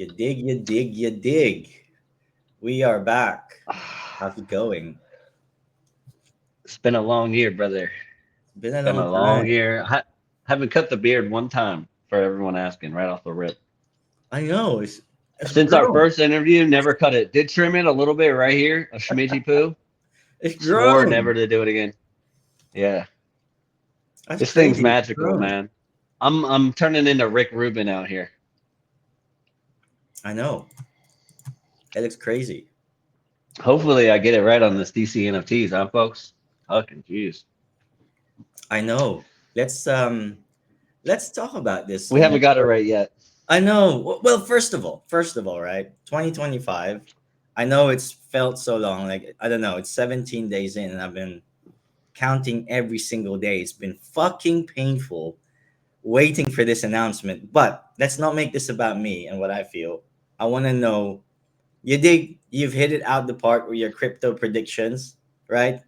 You dig, you dig, you dig. We are back. How's it going? It's been a long year, brother. Been a Been long a long time. year. Haven't cut the beard one time for everyone asking right off the rip. I know it's Since our grown. first interview, never cut it. Did trim it a little bit right here, a schmidgy poo. It's Swore grown. never to do it again. Yeah, That's this thing's crazy. It's magical, grown. man. I'm turning into Rick Rubin out here. I know. It looks crazy. Hopefully, I get it right on this DCNFTs, huh, folks? Fucking jeez. I know. Let's talk about this We haven't got it more. right yet. I know. Well, first of all, right? 2025. I know it's felt so long. Like I don't know. It's 17 days in, and I've been counting every single day. It's been fucking painful waiting for this announcement. But let's not make this about me and what I feel. I want to know. You've hit it out the park with your crypto predictions, right?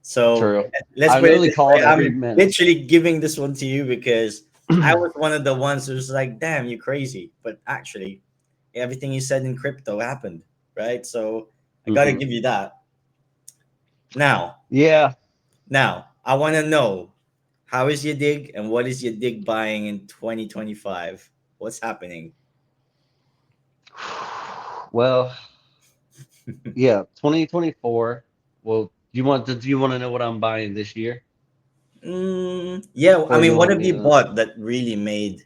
So True. let's I put it literally this called way. every I'm minute. literally giving this one to you because I was one of the ones who's like, damn, you're crazy. But actually, everything you said in crypto happened, right? So I got to hmm give you that. Now, Yeah. now, I want to know how is your dig and what is your dig buying in 2025? What's happening? Well, yeah, 2024. Well, do you want to know what I'm buying this year? Yeah, I Or mean, you what want have me you to? bought that really made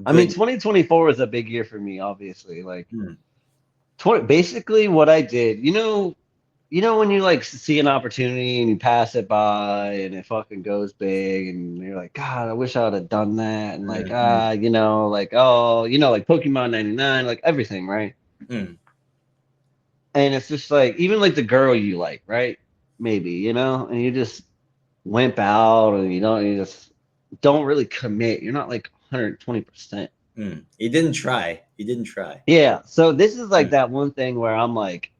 I mean, good? 2024 was a big year for me, obviously. Like Hmm. 20, basically what I did, you know when you like see an opportunity and you pass it by and it fucking goes big and you're like, God, I wish I would have done that. And like, Mm, like, oh, like Pokemon 99, like everything, right? mm. And it's just like, even like the girl you like, right? Maybe, and you just wimp out and you just don't really commit. You're not like 120%. You didn't try. You didn't try. Yeah. So this is like Mm, that one thing where I'm like,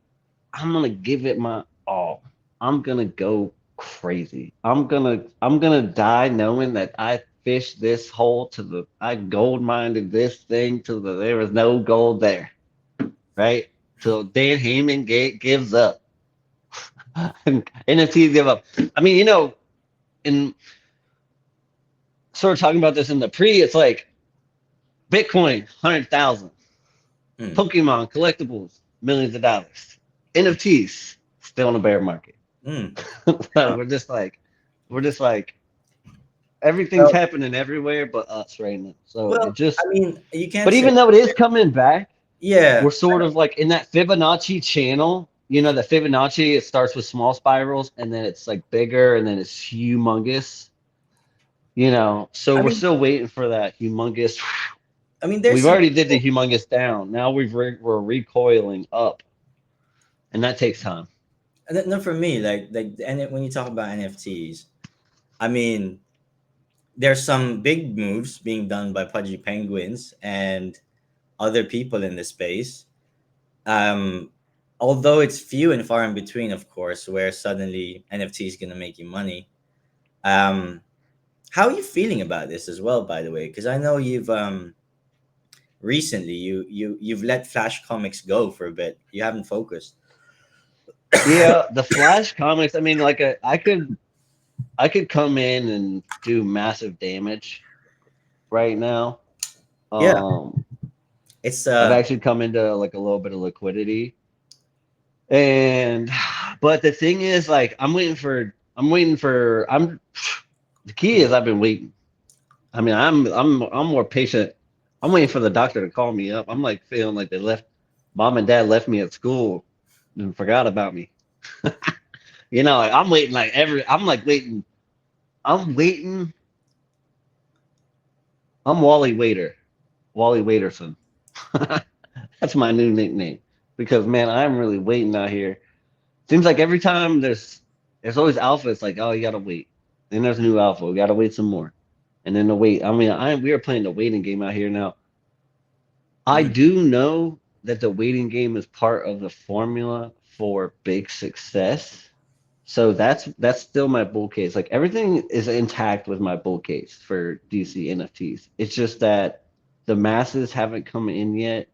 I'm gonna give it my all. I'm gonna go crazy. I'm gonna die knowing that I fished this hole I gold mined this thing till there was no gold there, right? Till Dan Heyman gives up. And NFTs give up. I mean, in sort of talking about this in the pre, it's like Bitcoin, 100,000. mm, Pokemon collectibles, millions of dollars. NFTs, still in a bear market. mm. So Wow. we're just like everything's Well, happening everywhere but us right now. So well, it just I mean, you but can't say. even though it is coming back, Yeah, we're sort of like in that Fibonacci channel. The Fibonacci, it starts with small spirals and then it's like bigger and then it's humongous. So I we're mean, still waiting for that humongous. there's We've some already did the people. humongous down. Now we're recoiling up, and that takes time. No, for me, and when you talk about NFTs, I mean, there's some big moves being done by Pudgy Penguins and other people in the space. Um, Although it's few and far in between, of course, where suddenly NFT is gonna make you money. Um, how are you feeling about this as well, by the way? Because I know you've recently you've let Flash Comics go for a bit. You haven't focused. Yeah, the Flash comics. I mean, like I could come in and do massive damage right now. Yeah, Um, it's I've actually come into like a little bit of liquidity, and but the thing is, like, I'm the key is I've been waiting. I mean, I'm more patient. I'm waiting for the doctor to call me up. I'm like feeling like mom and dad left me at school and forgot about me. Like I'm waiting I'm like waiting. I'm waiting. I'm Wally Waiter, Wally Waiterson. That's my new nickname because man, I'm really waiting out here. Seems like every time there's always alpha. It's like, oh, you gotta wait. Then there's a new alpha. We gotta wait some more, and then the wait. I mean, we are playing the waiting game out here now. I mm, do know that the waiting game is part of the formula for big success. So that's still my bull case. Like everything is intact with my bull case for DC NFTs. It's just that the masses haven't come in yet.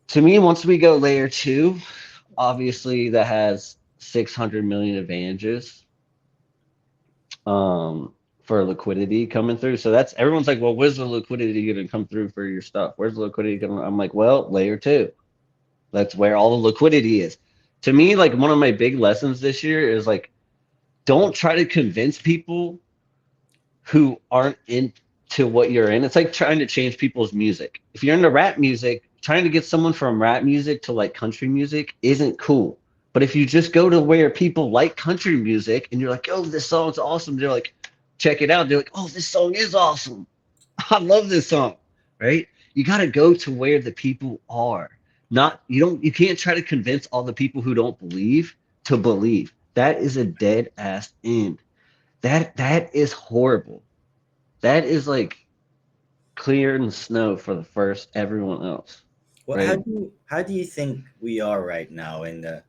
To me, once we go layer two, obviously that has 600 million advantages for liquidity coming through. So that's everyone's like, well, where's the liquidity going to come through for your stuff? Where's the liquidity going to? I'm like, well, layer two. That's where all the liquidity is. To me, like one of my big lessons this year is like, don't try to convince people who aren't into what you're in. It's like trying to change people's music. If you're into rap music, trying to get someone from rap music to like country music isn't cool. But if you just go to where people like country music and you're like, oh, this song's awesome, they're like, check it out. They're like, oh, this song is awesome. I love this song. Right? You got to go to where the people are. Not you can't try to convince all the people who don't believe to believe. That is a dead ass end. That is horrible. That is like clear and snow for the first everyone else, Well, right? how do you think we are right now in the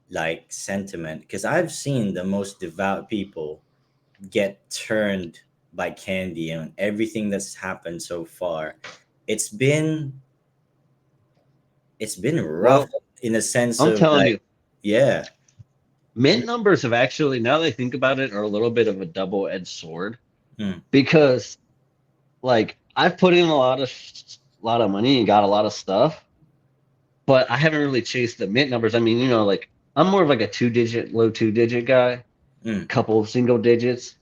like sentiment? Because I've seen the most devout people get turned by candy and everything that's happened so far. It's been it's been rough Well, in a sense I'm of telling like, you, yeah. mint numbers have actually, now that I think about it, are a little bit of a double-edged sword Hmm. because like I've put in a lot of money and got a lot of stuff, but I haven't really chased the mint numbers. I mean, like I'm more of like a low two-digit guy, Hmm. couple of single digits.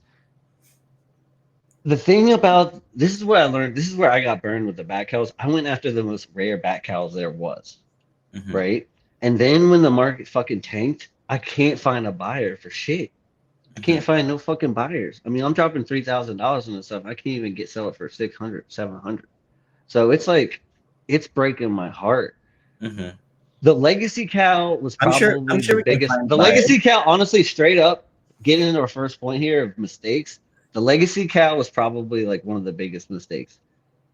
The thing about this is what I learned. This is where I got burned with the back cows. I went after the most rare back cows there was, Hmm. right? And then when the market fucking tanked, I can't find a buyer for shit. I Hmm. can't find no fucking buyers. I mean, I'm dropping $3,000 on this stuff. I can't even sell it for 600, 700. So it's like it's breaking my heart. Hmm. The legacy cow was I'm probably sure the we can biggest. find The buyers. legacy cow, honestly, straight up, getting into our first point here of mistakes. The legacy cow was probably like one of the biggest mistakes.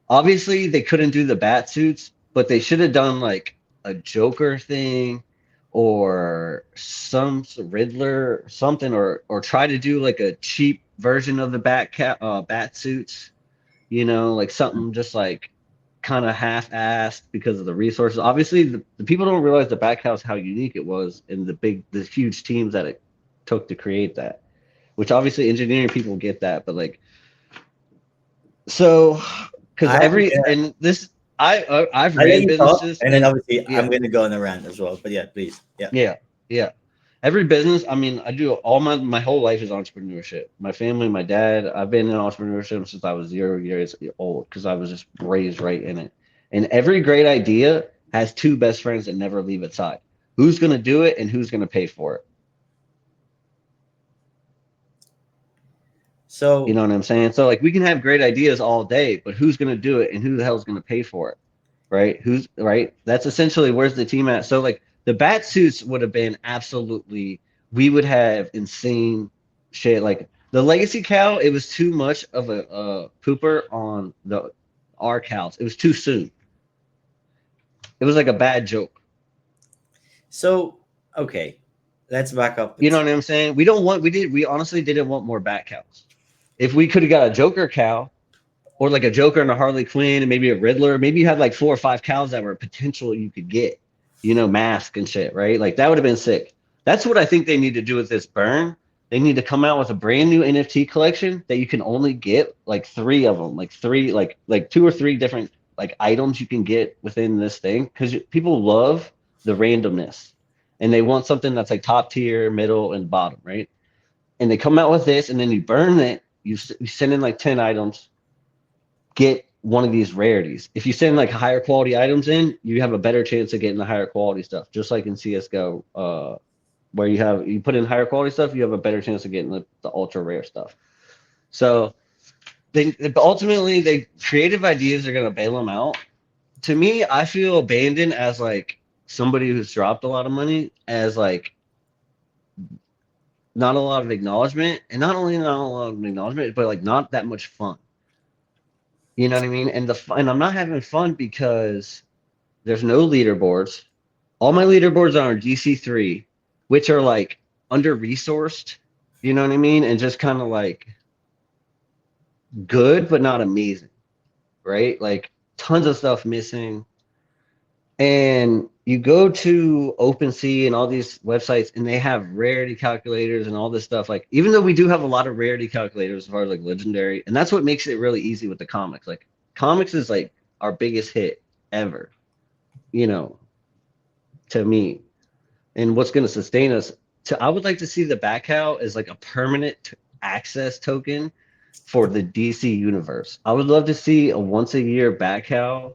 Obviously, they couldn't do the bat suits, but they should have done like a Joker thing or some Riddler something, or try to do like a cheap version of the bat suits. Like something just like kind of half-assed because of the resources. Obviously, the people don't realize the back house how unique it was and the huge teams that it took to create that. Which obviously engineering people get that, but like so, because I'm every gonna and this I've I let ran you talk, businesses and then and obviously yeah, I'm gonna go on a rant as well. But yeah, please. Yeah. yeah, yeah. Every business, I mean, I do all my whole life is entrepreneurship. My family, my dad, I've been in entrepreneurship since I was 0 years old because I was just raised right in it. And every great idea has two best friends that never leave its side. Who's gonna do it and who's gonna pay for it? You So know what I'm saying? So like we can have great ideas all day, but who's gonna do it and who the hell's gonna pay for it? Right? Who's right? That's essentially where's the team at. So like the bat suits would have been absolutely we would have insane shit. Like the legacy cow, it was too much of a pooper on the our cows. It was too soon. It was like a bad joke. so okay, let's back up. You know what I'm saying? We honestly didn't want more bat cows. If we could have got a Joker cow, or like a Joker and a Harley Quinn and maybe a Riddler. Maybe you had like 4 or 5 cows that were potential you could get, mask and shit, right? Like that would have been sick. That's what I think they need to do with this burn. They need to come out with a brand new NFT collection that you can only get like three of them, like three, like two or three different like items you can get within this thing because people love the randomness and they want something that's like top tier, middle, and bottom, right? And they come out with this, and then you burn it. You send in like 10 items, get one of these rarities. If you send like higher quality items in, you have a better chance of getting the higher quality stuff. Just like in CS:GO, where you put in higher quality stuff, you have a better chance of getting the ultra rare stuff. So they ultimately they creative ideas are gonna bail them out. To me, I feel abandoned as like somebody who's dropped a lot of money as like not a lot of acknowledgement, and not only not a lot of acknowledgement, but like not that much fun. You know what I mean? And I'm not having fun because there's no leaderboards. All my leaderboards are on DC3, which are like under resourced, you know what I mean? And just kind of like good, but not amazing, right? Like tons of stuff missing. And you go to OpenSea and all these websites, and they have rarity calculators and all this stuff. Like, even though we do have a lot of rarity calculators as far as like legendary, and that's what makes it really easy with the comics. Like, comics is like our biggest hit ever, you know, to me. And what's going to sustain us. I would like to see the backhow as like a permanent access token for the DC universe. I would love to see a once a year backhow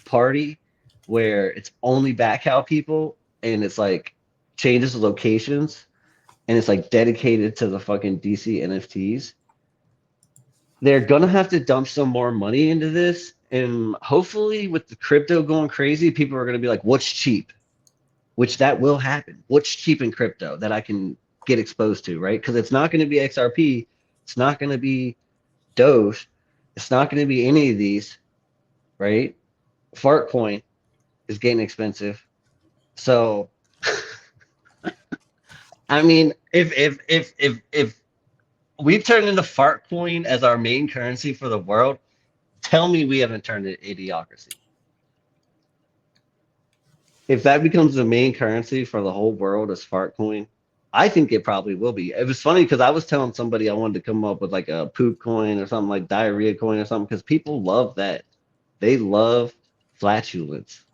party where it's only backhow people, and it's like changes the locations, and it's like dedicated to the fucking DC NFTs. They're gonna have to dump some more money into this, and hopefully with the crypto going crazy, people are gonna be like, "What's cheap?" Which that will happen. What's cheap in crypto that I can get exposed to, right? Because it's not going to be XRP, it's not going to be Doge, it's not going to be any of these, right? Fart coin is getting expensive. So, I mean, if we turn into fart coin as our main currency for the world, tell me we haven't turned it idiocracy. If that becomes the main currency for the whole world as fart coin, I think it probably will be. It was funny because I was telling somebody I wanted to come up with like a poop coin or something, like diarrhea coin or something, because people love that. They love flatulence.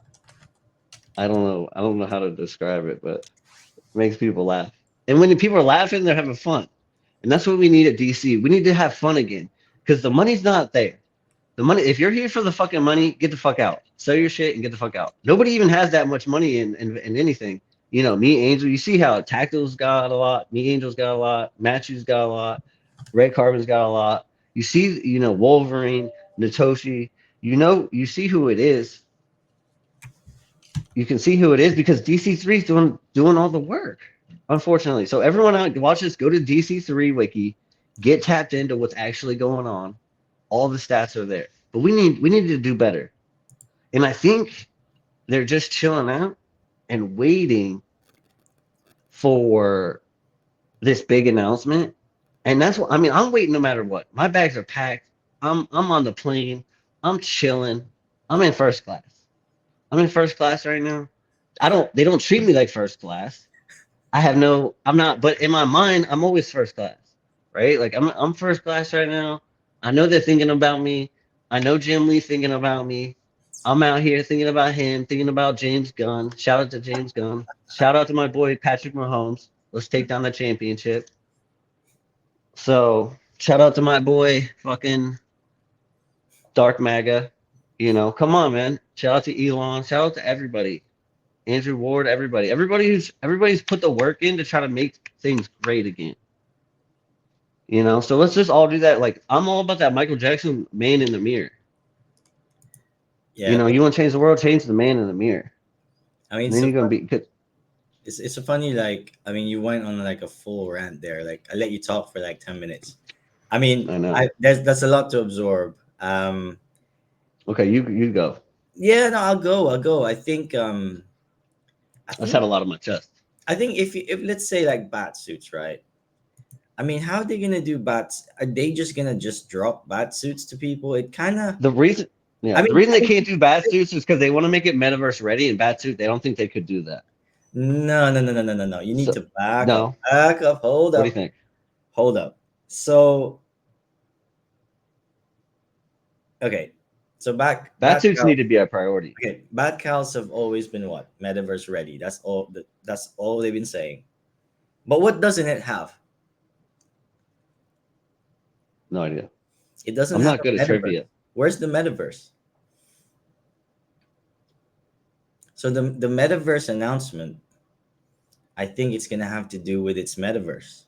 I don't know. I don't know how to describe it, but it makes people laugh. And when the people are laughing, they're having fun. And that's what we need at DC. We need to have fun again because the money's not there. The money, if you're here for the fucking money, get the fuck out. Sell your shit and get the fuck out. Nobody even has that much money in anything. You know, me, Angel, you see how Tactile's got a lot, me, Angel's got a lot, Matthew's got a lot, Red Carbon's got a lot. You see, you know, Wolverine, Natoshi, you know, you see who it is. You can see who it is because DC3 is doing all the work, unfortunately. So everyone out watch this, go to DC3 wiki, get tapped into what's actually going on. All the stats are there. But we need to do better. And I think they're just chilling out and waiting for this big announcement. And that's what I mean. I'm waiting no matter what. My bags are packed. I'm on the plane. I'm chilling. I'm in first class. I'm in first class right now. They don't treat me like first class. I'm not, but in my mind, I'm always first class. Right? Like I'm first class right now. I know they're thinking about me. I know Jim Lee's thinking about me. I'm out here thinking about him, thinking about James Gunn. Shout out to James Gunn. Shout out to my boy Patrick Mahomes. Let's take down the championship. So shout out to my boy fucking Dark MAGA. You know, come on, man. Shout out to Elon. Shout out to everybody. Andrew Ward, everybody. Everybody's put the work in to try to make things great again. You know, so let's just all do that. Like I'm all about that Michael Jackson man in the mirror. You Yeah, know, you want to change the world, change the man in the mirror. I mean, And then you're gonna be good. it's a funny, like, I mean, you went on like a full rant there. Like, I let you talk for like 10 minutes. I mean, I know. that's a lot to absorb. Okay, you go. Yeah, no, I'll go. I I think said a lot on my chest. if let's say like bat suits, right? I mean, how are they gonna do bats? Are they just gonna just drop bat suits to people? It kind of. The reason, I yeah, the mean, reason they can't do bat suits is because they want to make it metaverse ready, and bat suit they don't think they could do that. no, no, no, no, no, no, no. You need So to back up, no, back up. Hold what do you up, think? hold up. So okay, so Bat suits need to be a priority. bat cows have always been what metaverse ready. That's all they've been saying. But what doesn't it have? No idea. It doesn't I'm have not good a at metaverse. trivia. Where's the metaverse? So the metaverse announcement, I think it's gonna have to do with its metaverse.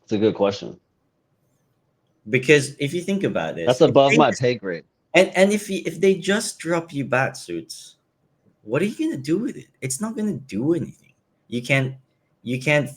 It's a good question. Because if you think about That's this, above my pay grade. and if they just drop you bat suits, what are you gonna do with it? It's not gonna do anything. You can't you can't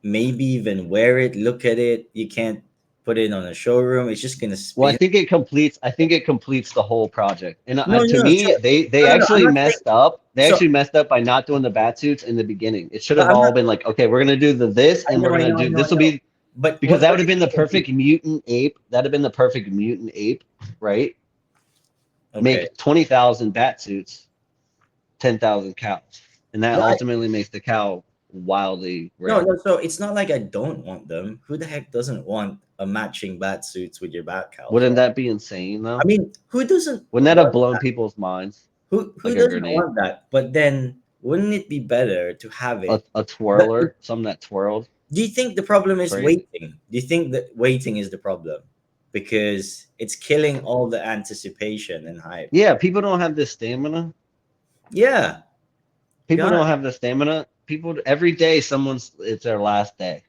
maybe even wear it, look at it. You can't put it on a showroom. It's just gonna Well, I spin. think it completes. I think it completes the whole project. And No, to no, no. me, they No, no, no. I'm actually not saying messed up. They so. actually messed up by not doing the bat suits in the beginning. It should But have I'm not. all been like, okay, we're gonna do the this, I and we're know, I gonna know, I do know, I this. Will know. be But because that would what have are been the you gonna do? perfect mutant ape. That'd have been the perfect mutant ape, right? Okay. Make 20,000 bat suits, 10,000 cows, and that No, ultimately makes the cow wildly no, rare. no. So it's not like I don't want them. Who the heck doesn't want a matching bat suits with your bat cows, Wouldn't right? that be insane I though? mean, who doesn't Wouldn't that have want blown that? people's minds Who like a doesn't grenade? want that? But then, wouldn't it be better to have it? A But twirler, something that twirled do you think the problem is crazy. waiting? Do you think that waiting is the problem? Because it's killing all the anticipation and hype. Yeah, people don't have the stamina. Yeah, People God. don't have the stamina. People every day, someone's it's their last day,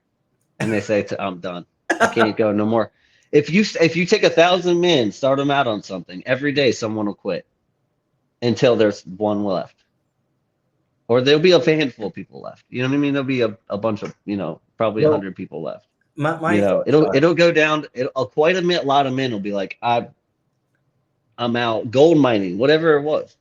and they say, "I'm done. I can't go no more." If you take 1,000 men, start them out on something every day, someone will quit until there's one left, or there'll be a handful of people left. You know what I mean? There'll be a bunch of probably a Well, hundred people left. my thoughts are It'll go down. Quite a lot of men will be like, I'm out gold mining, whatever it was.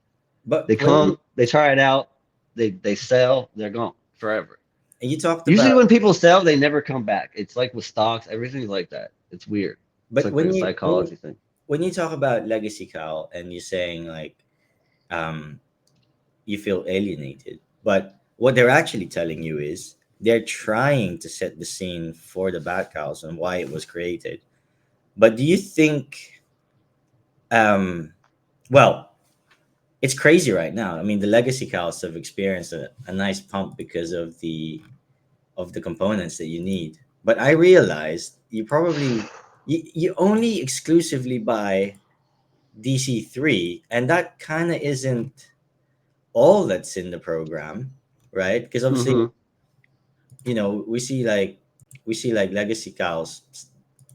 but They come, they try it out, they sell, they're gone forever. you talked Usually about when people sell, they never come back. It's like with stocks, everything's like that. It's weird. It's but like a psychology thing. when you talk about legacy cow and you're saying like um you feel alienated, but what they're actually telling you is they're trying to set the scene for the bad cows and why it was created. But do you think um well, it's crazy right now. I mean, the legacy cows have experienced a nice pump because of the components that you need. But I realized you only exclusively buy DC3, and that kind of isn't all that's in the program, right? Because obviously, Hmm. we see like legacy cows,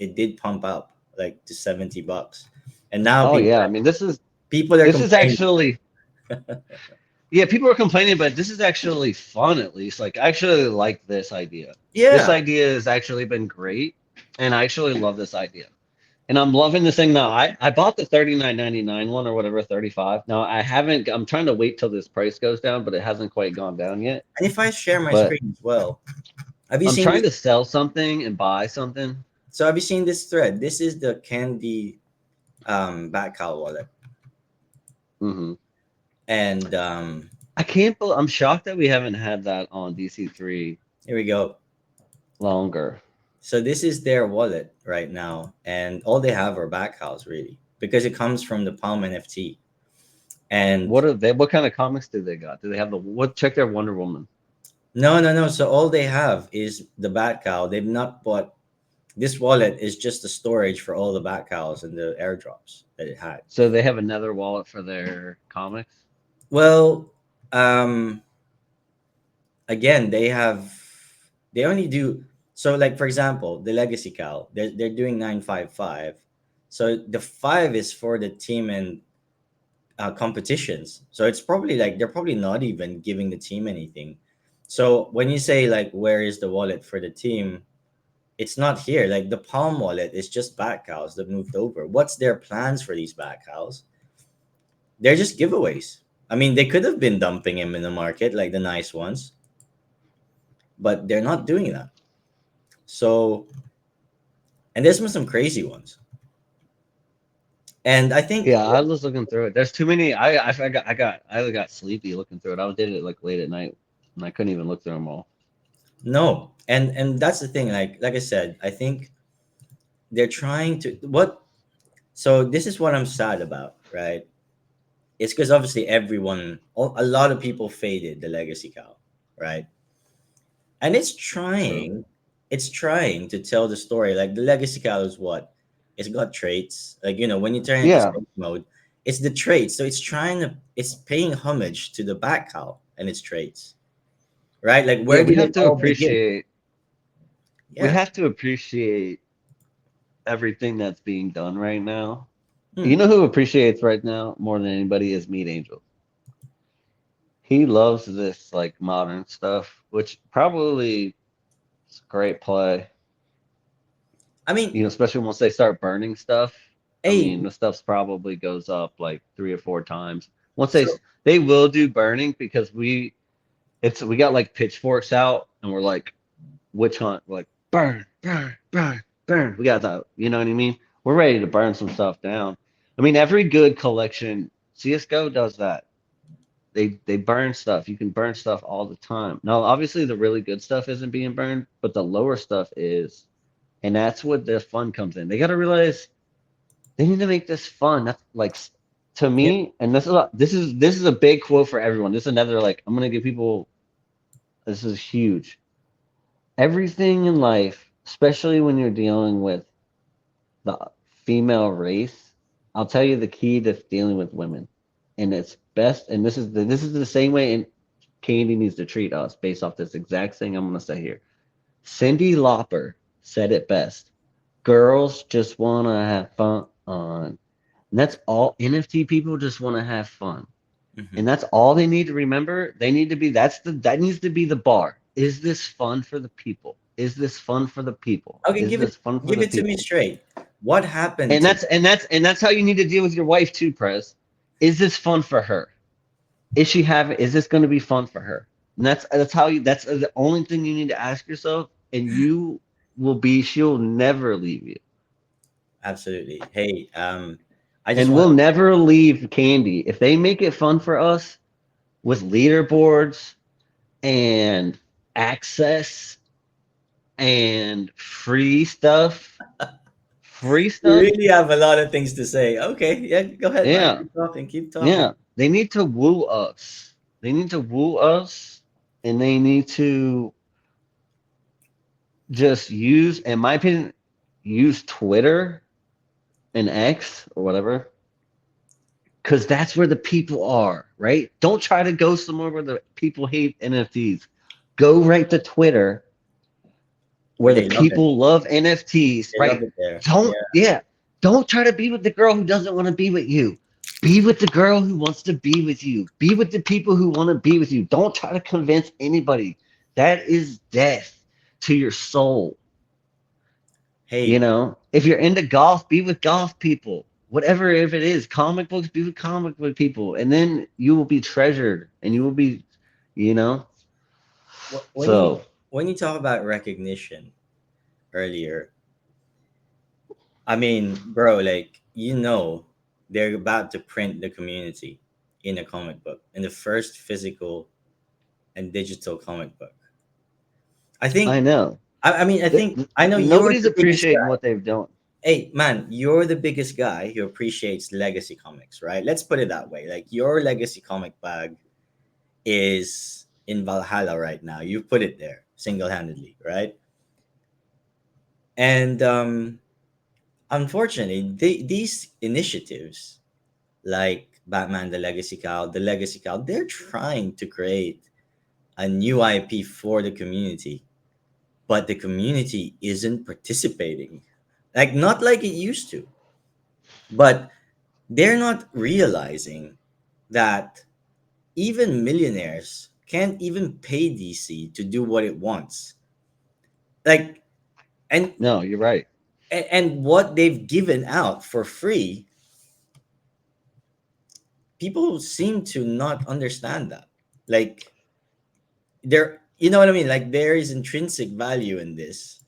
it did pump up like to $70, and now Oh yeah, I mean people are this is complaining. actually yeah, people are complaining, but this is actually fun at least. Like I actually like this idea. This Yeah, idea has actually been great, and I actually love this idea. And I'm loving this thing now. I bought the 39.99 one or whatever, 35. Now I haven't I'm trying to wait till this price goes down, but it hasn't quite gone down yet. and if I share my But screen as well, have you I'm seen trying this? to sell something and buy something. So have you seen this thread? This is the candy back cow wallet, Hmm. and I can't believe I'm shocked that we haven't had that on DC3 here we go. longer. So this is their wallet right now, and all they have are back cows really because it comes from the Palm NFT. And What are they? What kind of comics do they got? Do they have the what? Check their Wonder Woman. no, no, no. So all they have is the bat cow. They've not bought this wallet is just the storage for all the bat cows and the airdrops that it had. So they have another wallet for their comics. Well, um, again, they only do so. Like for example, the legacy cow, they're doing 955. So the five is for the team and competitions. So it's probably like they're probably not even giving the team anything. So when you say like where is the wallet for the team, it's not here. Like the Palm wallet is just back cows that moved over. What's their plans for these back cows? They're just giveaways. I mean, they could have been dumping them in the market like the nice ones, but they're not doing that. So, and there's been some crazy ones. And I think Yeah, I was looking through it. There's too many. I got sleepy looking through it. I did it like late at night, and I couldn't even look through them all. no, and that's the thing. Like I said, I think they're trying to what. So this is what I'm sad about, right? It's because obviously a lot of people faded the legacy cow, right? And True. it's trying to tell the story. Like the legacy cow is what? It's got traits. Like when you turn into Yeah, safe mode, it's the traits. So it's paying homage to the back cow and its traits, right? Like yeah. where did it all begin? We Yeah. have to appreciate everything that's being done right now. You Hmm. know who appreciates right now more than anybody is Meat Angel. He loves this like modern stuff, which probably is a great play. I mean, Especially once they start burning stuff. I hey, mean, the stuff's probably goes up like 3 or 4 times. Once so they will do burning because we got like pitchforks out and we're like witch hunt, we're like burn, burn, burn, burn. We got that, you know what I mean? We're ready to burn some stuff down. I mean, every good collection, CS:GO does that. they burn stuff. You can burn stuff all the time. Now, obviously, the really good stuff isn't being burned, but the lower stuff is, and that's what the fun comes in. They got to realize they need to make this fun. That's like to Yep. me, and this is a big quote for everyone. This is another like I'm gonna give people. This is huge. Everything in life, especially when you're dealing with the female race, I'll tell you the key to dealing with women, and it's best. And this is the same way, and Candy needs to treat us based off this exact thing I'm gonna say here. Cyndi Lauper said it best. Girls just wanna have fun. And that's all. NFT people just want to have fun. And Hmm. that's all they need to remember. They need to be that needs to be the bar. Is this fun for the people? Is this fun for the people? Okay, Is this fun for give the it to me people? straight. What happened And to that's how you need to deal with your wife too, Prez. Is this fun for her? Is this going to be fun for her? And that's the only thing you need to ask yourself, and she'll never leave you. absolutely? Hey, I just And want we'll never leave Candy. If they make it fun for us with leaderboards and access and free you stuff, really have a lot of things to say. Okay, yeah, go ahead, man. yeah, Keep talking, keep talking. yeah. They need to woo us. They need to woo us, and they need to just use, in my opinion, use Twitter and X or whatever, because that's where the people are, right? Don't try to go somewhere where the people hate NFTs. Go right to Twitter Where where the they love it. people love NFTs, They love right? it there. Yeah. Don't try to be with the girl who doesn't want to be with you. Be with the girl who wants to be with you. Be with the people who want to be with you. Don't try to convince anybody. That is death to your soul. Hey, If you're into golf, be with golf people. Whatever if it is, comic books, be with comic book people, and then you will be treasured, and you will be, you know. when you So talk about recognition earlier, I mean, bro, like they're about to print the community in a comic book, in the first physical and digital comic book. I I think. know I mean, I know you're nobody's the biggest appreciating guy. what they've done. Hey, man, you're the biggest guy who appreciates legacy comics, right? Let's put it that way. Like your legacy comic bag is in Valhalla right now. You put it there single handedly, right? And unfortunately, these initiatives like Batman the Legacy Cow, they're trying to create a new IP for the community, but the community isn't participating. Like not like it used to. But they're not realizing that even millionaires can't even pay DC to do what it wants. Like and No, you're right. and what they've given out for free, people seem to not understand that. Like there, you know what I mean? Like there is intrinsic value in this.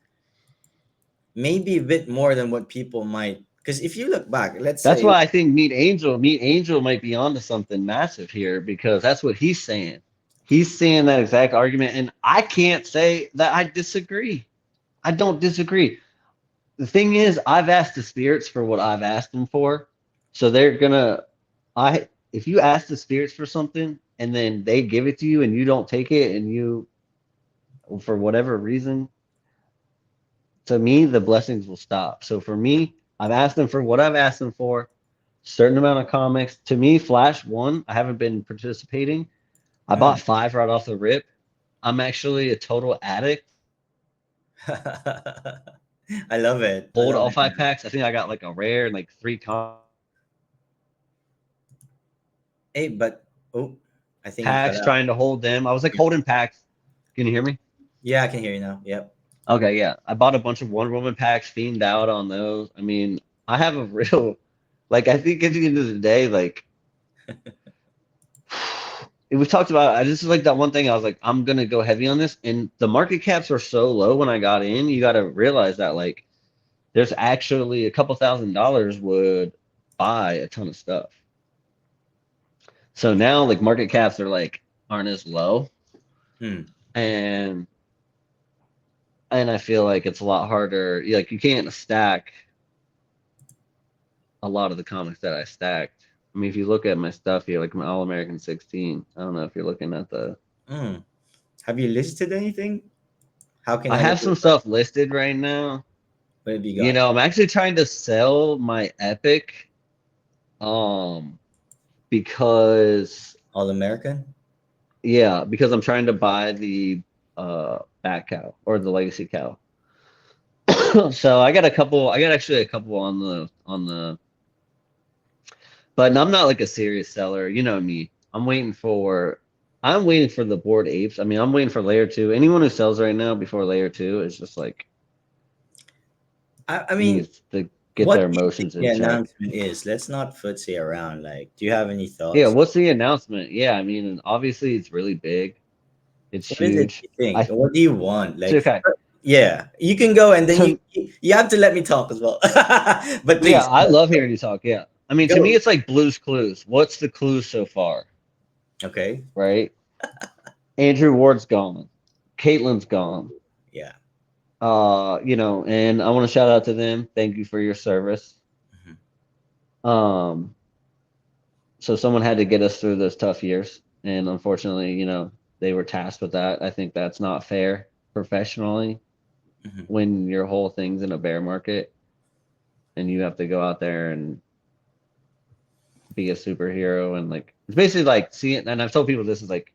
Maybe a bit more than what people might, because if you look back, let's That's say, why I think Meet Angel might be onto something massive here because that's what he's saying. He's saying that exact argument, and I can't say that I disagree. I don't disagree. The thing is, I've asked the spirits for what I've asked them for, so they're gonna. I if you ask the spirits for something and then they give it to you and you don't take it and you for whatever reason, to me the blessings will stop. So for me, I've asked them for what I've asked them for. Certain amount of comics. To me, Flash one. I haven't been participating. I mm. bought five right off the rip. I'm actually a total addict. I love it. I Hold love all it, five man. packs. I think I got like a rare and like three Hey, but oh, I think you cut packs out. trying to hold them. I was like Yep. holding packs. Can you hear me? Yeah, I can hear you now. Yep. Okay, yeah. I bought a bunch of Wonder Woman packs, fiend out on those. I mean, I have a real, like, I think at the end of the day, like, we talked about, I just like that one thing. I was like, I'm gonna go heavy on this, and the market caps are so low when I got in. You got to realize that, like, there's actually a couple $1,000s would buy a ton of stuff. So now like market caps are like aren't as low, Hmm. and I feel like it's a lot harder. Like you can't stack a lot of the comics that I stacked. I mean, if you look at my stuff here, like my All American 16, I don't know if you're looking at the. Hmm. Have you listed anything? How can I I look have at some that? stuff listed right now. What have you You got? know, I'm actually trying to sell my Epic, um, because All American? because I'm trying to buy the back cow or the legacy cow. So I got a couple. I got actually a couple but I'm not like a serious seller. You know me. I'm waiting for the board apes. I mean, I'm waiting for layer two. Anyone who sells right now before layer two is just like I mean, needs to get what their do you think emotions the in check. announcement is? Let's not footsie around. Like, do you have any Yeah, thoughts? what's the announcement? Yeah, I mean, obviously it's really big. It's What is it huge. you think? I What do you want? Like, okay. yeah, you can go and then To you have to let me talk as well. But yeah, please I go, love hearing you talk. Yeah. I mean, to me go. it's like Blue's Clues. What's the clue so far, Okay. right? Andrew Ward's gone. Caitlin's gone. Yeah. And I want to shout out to them. Thank you for your service. Mhm. Um, so someone had to get us through those tough years, and unfortunately, they were tasked with that. I think that's not fair professionally Mhm. when your whole thing's in a bear market and you have to go out there and be a superhero and like it's basically like seeing. And I've told people this is like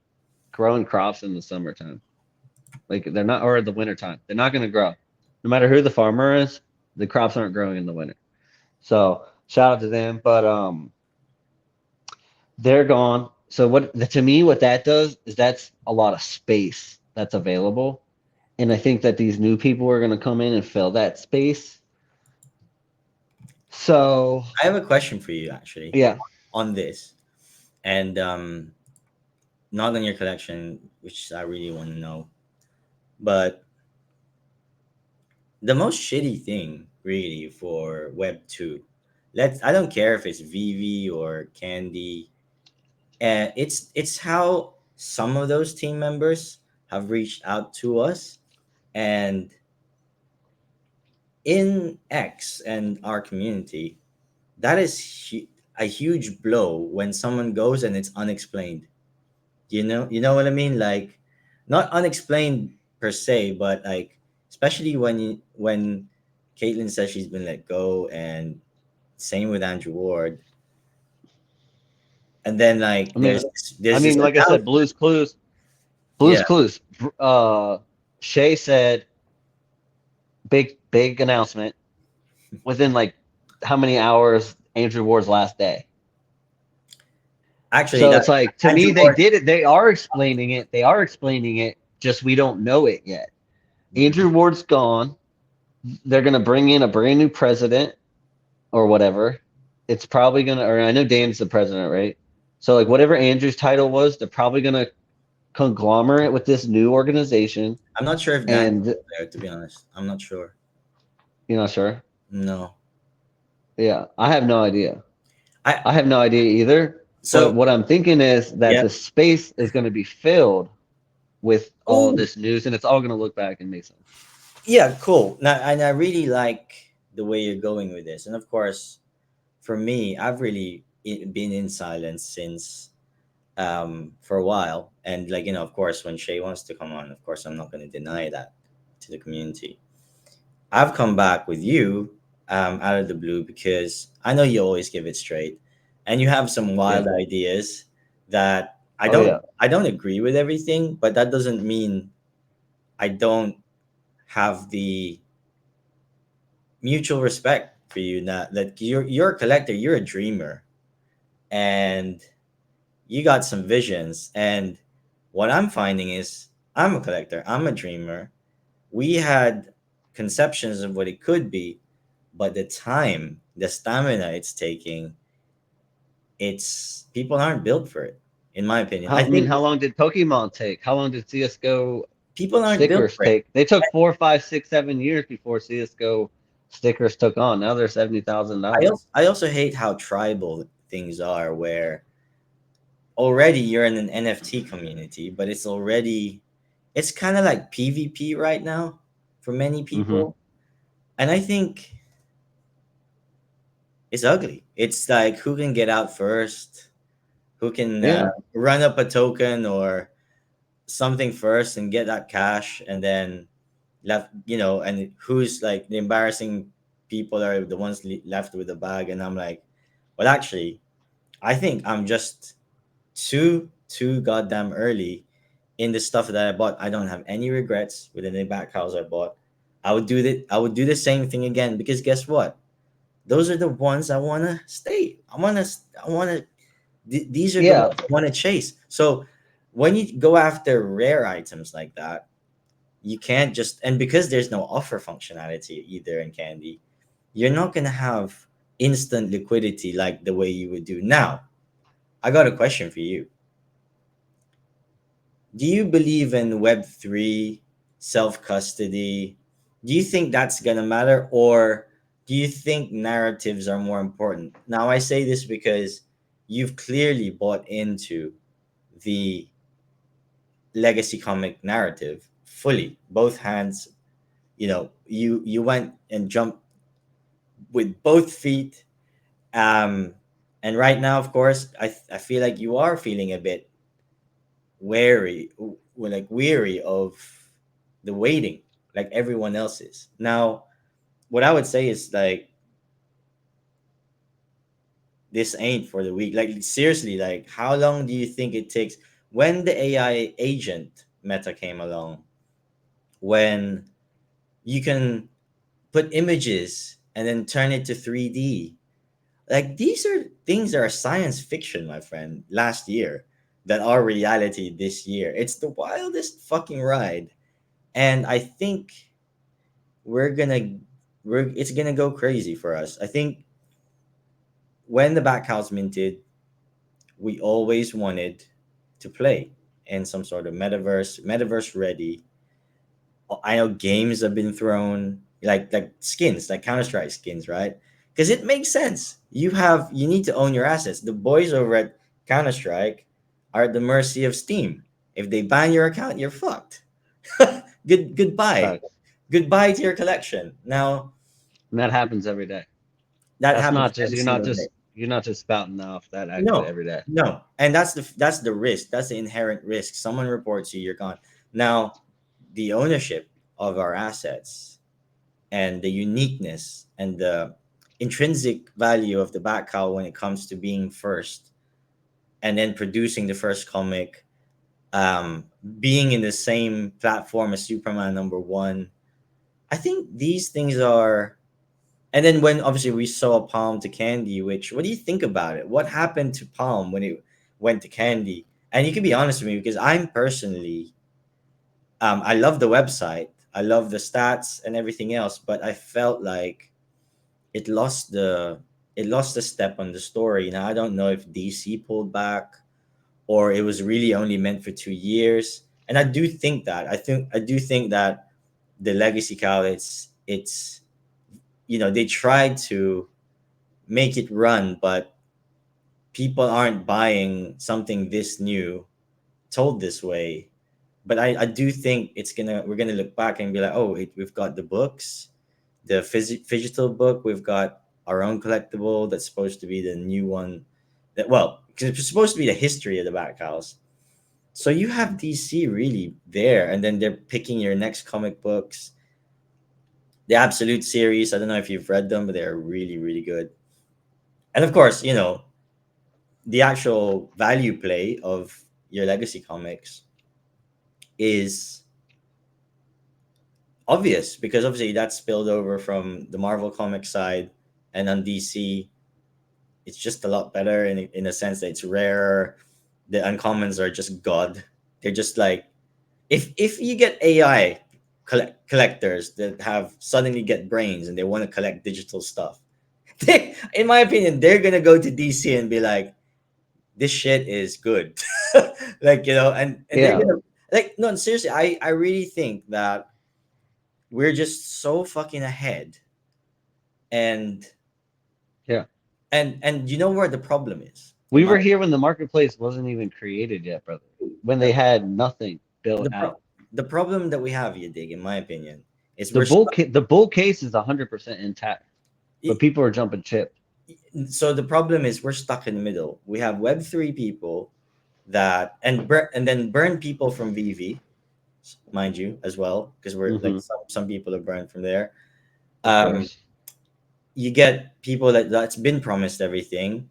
growing crops in the summertime. Like they're not, or the wintertime. They're not going to grow. No matter who the farmer is, the crops aren't growing in the winter. So shout out to them. But they're gone. So what to me what that does is that's a lot of space that's available. And I think that these new people are going to come in and fill that space. So I have a question for you actually yeah, on this, and not on your collection, which I really want to know, but the most shitty thing really for Web two. I don't care if it's VV or Candy. And it's how some of those team members have reached out to us, and in X and our community, that is a huge blow when someone goes and it's unexplained. You know what I mean? Like, not unexplained per se, but like, especially when Caitlyn says she's been let go, and same with Andrew Ward, and then like I mean, there's this like I said, announcement. Blue's Yeah, Clues. Shay said big announcement within like how many hours Andrew Ward's last day. actually, So that it's like to Andrew me they Ward. did it. They are explaining it. They are explaining it. Just we don't know it yet. Andrew Ward's gone. They're gonna bring in a brand new president or whatever. It's probably gonna. Or I know Dan's the president, right? So like whatever Andrew's title was, they're probably gonna conglomerate with this new organization. I'm not sure if Dan's And there. To be honest, I'm not sure. you're not sure? No, Yeah, I have no idea. I I have no idea either. But so what I'm thinking is that yeah. the space is going to be filled with all of Oh this news, and it's all going to look back and make sense. yeah, cool. Now, and I really like the way you're going with this. And of course, for me, I've really been in silence since for a while. And like, of course, when Shay wants to come on, of course, I'm not going to deny that to the community. I've come back with you out of the blue because I know you always give it straight, and you have some Yeah. wild ideas that I Oh don't yeah. I don't agree with everything, but that doesn't mean I don't have the mutual respect for you. Not that you're a collector, you're a dreamer, and you got some visions. And what I'm finding is I'm a collector, I'm a dreamer. We had conceptions of what it could be, but the time, the stamina it's taking, it's people aren't built for it, in my opinion. I I mean, think how long did Pokemon take? How long did CS:GO people aren't built stickers for it. take? They took 4, 5, 6, 7 years before CS:GO stickers took on. Now they're $70,000. I also hate how tribal things are, where already you're in an NFT community, but it's kind of like PvP right now for many Hmm. people. And I think it's ugly. It's like who can get out first, who can Yeah. run up a token or something first and get that cash, and then left, and who's like the embarrassing people are the ones left with the bag. And I'm like, well, actually, I think I'm just too goddamn early in the stuff that I bought. I don't have any regrets with any back house I bought. I would do the same thing again, because guess what? Those are the ones I want to stay. I want to these are the Yeah. ones I want to chase. So when you go after rare items like that, you can't just, and because there's no offer functionality either in Candy, you're not going to have instant liquidity like the way you would do now. I got a question for you. Do you believe in Web3, self custody? Do you think that's going to matter, or do you think narratives are more important? Now, I say this because you've clearly bought into the legacy comic narrative fully, both hands. You went and jumped with both feet. Um, and right now, of course, I feel like you are feeling a bit weary of the waiting, like everyone else is. Now, what I would say is like this ain't for the weak. Like seriously, like how long do you think it takes when the AI agent meta came along, when you can put images and then turn it to 3D? Like these are things that are science fiction, my friend, last year, that are reality this year. It's the wildest fucking ride. And I think we're gonna we're it's gonna go crazy for us. I think when the back house minted, we always wanted to play in some sort of metaverse ready. I know games have been thrown, like skins, like Counter Strike skins, right? Because it makes sense. You need to own your assets. The boys over at Counter Strike are at the mercy of Steam. If they ban your account, you're fucked. Goodbye, Facts. goodbye to your collection. Now And that happens every day. that That's happens not just every single day. you're not just spouting off that actually No, every day. no, and that's the risk. That's the inherent risk. Someone reports you, you're gone. Now, the ownership of our assets and the uniqueness and the intrinsic value of the back cow when it comes to being first and then producing the first comic, um, being in the same platform as Superman #1. I think these things are. And then when obviously we saw Palm to Candy, which what do you think about it? What happened to Palm when it went to Candy? And you can be honest with me because I'm personally, I love the website, I love the stats and everything else, but I felt like it lost the it lost a step on the story. Now I don't know if DC pulled back or it was really only meant for 2 years. And I do think that the legacy cow, it's they tried to make it run, but people aren't buying something this new told this way. But I do think we're gonna look back and be like, oh, we've got the books, the physical book, we've got our own collectible that's supposed to be the new one. That well, because it's supposed to be the history of the back house. So you have DC really there, and then they're picking your next comic books. The Absolute series, I don't know if you've read them, but they're really, really good. And of course, the actual value play of your legacy comics is obvious because obviously that spilled over from the Marvel comic side, and on DC it's just a lot better in a sense that it's rarer. The uncommons are just god. They're just like if you get AI collectors that have suddenly get brains and they want to collect digital stuff, in my opinion, they're gonna go to DC and be like, this shit is good. Like and they're Yeah. gonna like no seriously, I really think that we're just so fucking ahead. And Yeah. you know where the problem is? We were here when the marketplace wasn't even created yet, brother. When the they had nothing built the, pro- out. the problem that we have, Yadig, in my opinion, is we're The bull case is 100% intact, but stuck. people are jumping ship. So the problem is we're stuck in the middle. We have Web3 people that and then burn people from VV, mind you, as well, because we're like Hmm. some people are burned from there. Of Um, course. you get people that's been promised everything.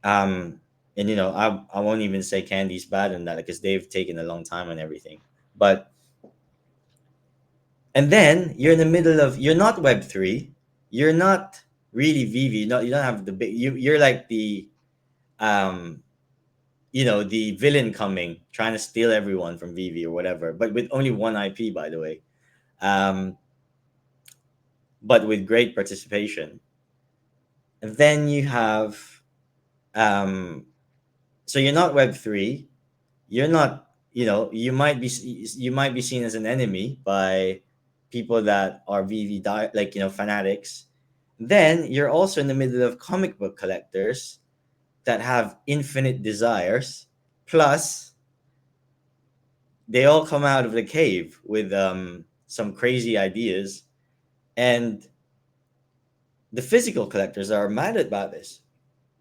Um, and I won't even say Candy's bad in that because they've taken a long time and everything. But and then you're in the middle of you're not Web3, you're not really VV. You don't have the big. You're like um the villain coming trying to steal everyone from VV or whatever, but with only one IP, by the way. Um, but with great participation. And then you have um, so you're not Web3. You're not. You might be seen as an enemy by people that are like fanatics. Then you're also in the middle of comic book collectors that have infinite desires. Plus, they all come out of the cave with some crazy ideas, and the physical collectors are mad about this.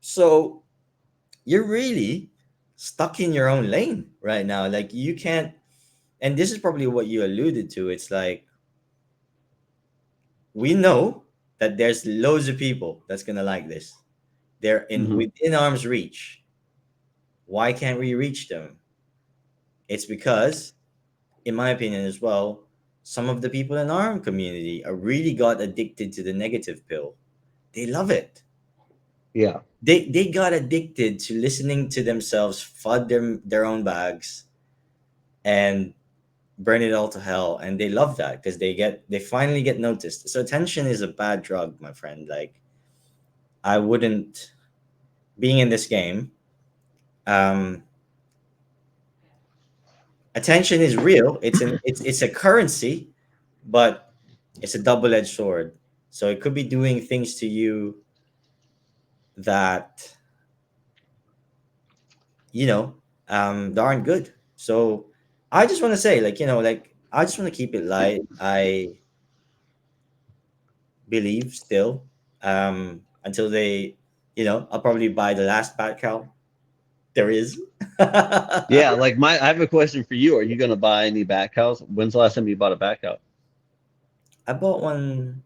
So you're really stuck in your own lane right now. Like you can't, and this is probably what you alluded to. It's like we know that there's loads of people that's gonna like this. They're in Hmm. within arm's reach. Why can't we reach them? It's because, in my opinion as well, some of the people in our community are really got addicted to the negative pill. They love it. Yeah. They got addicted to listening to themselves fud their own bags and burn it all to hell, and they love that because they finally get noticed. So attention is a bad drug, my friend. Like I wouldn't being in this game. Um, attention is real. It's a currency, but it's a double edged sword. So it could be doing things to you that you know that aren't good. So I just want to say, like I just want to keep it light. I believe still until I'll probably buy the last bat cow there is. I Yeah, like I have a question for you. Are you gonna buy any back house? When's the last time you bought a back house? bought one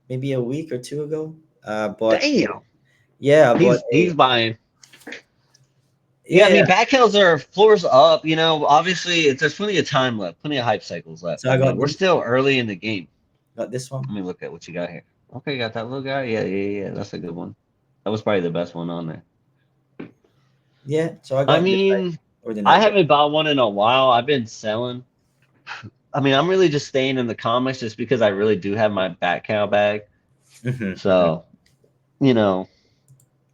maybe a week or two ago. Bought Damn. Yeah, I bought He's a buying. Yeah, I yeah. mean, back hills are floors up. Obviously, there's plenty of time left, plenty of hype cycles left. So I I mean, got we're this still early in the game. got this one. Let me look at what you got here. Okay, you got that little guy. Yeah, yeah, yeah. That's a good one. That was probably the best one on there. Yeah, so I I got this like mean, I ordinary guy. haven't bought one in a while. I've been selling. I mean, I'm really just staying in the comics just because I really do have my bat cow bag. Mhm. So, you know,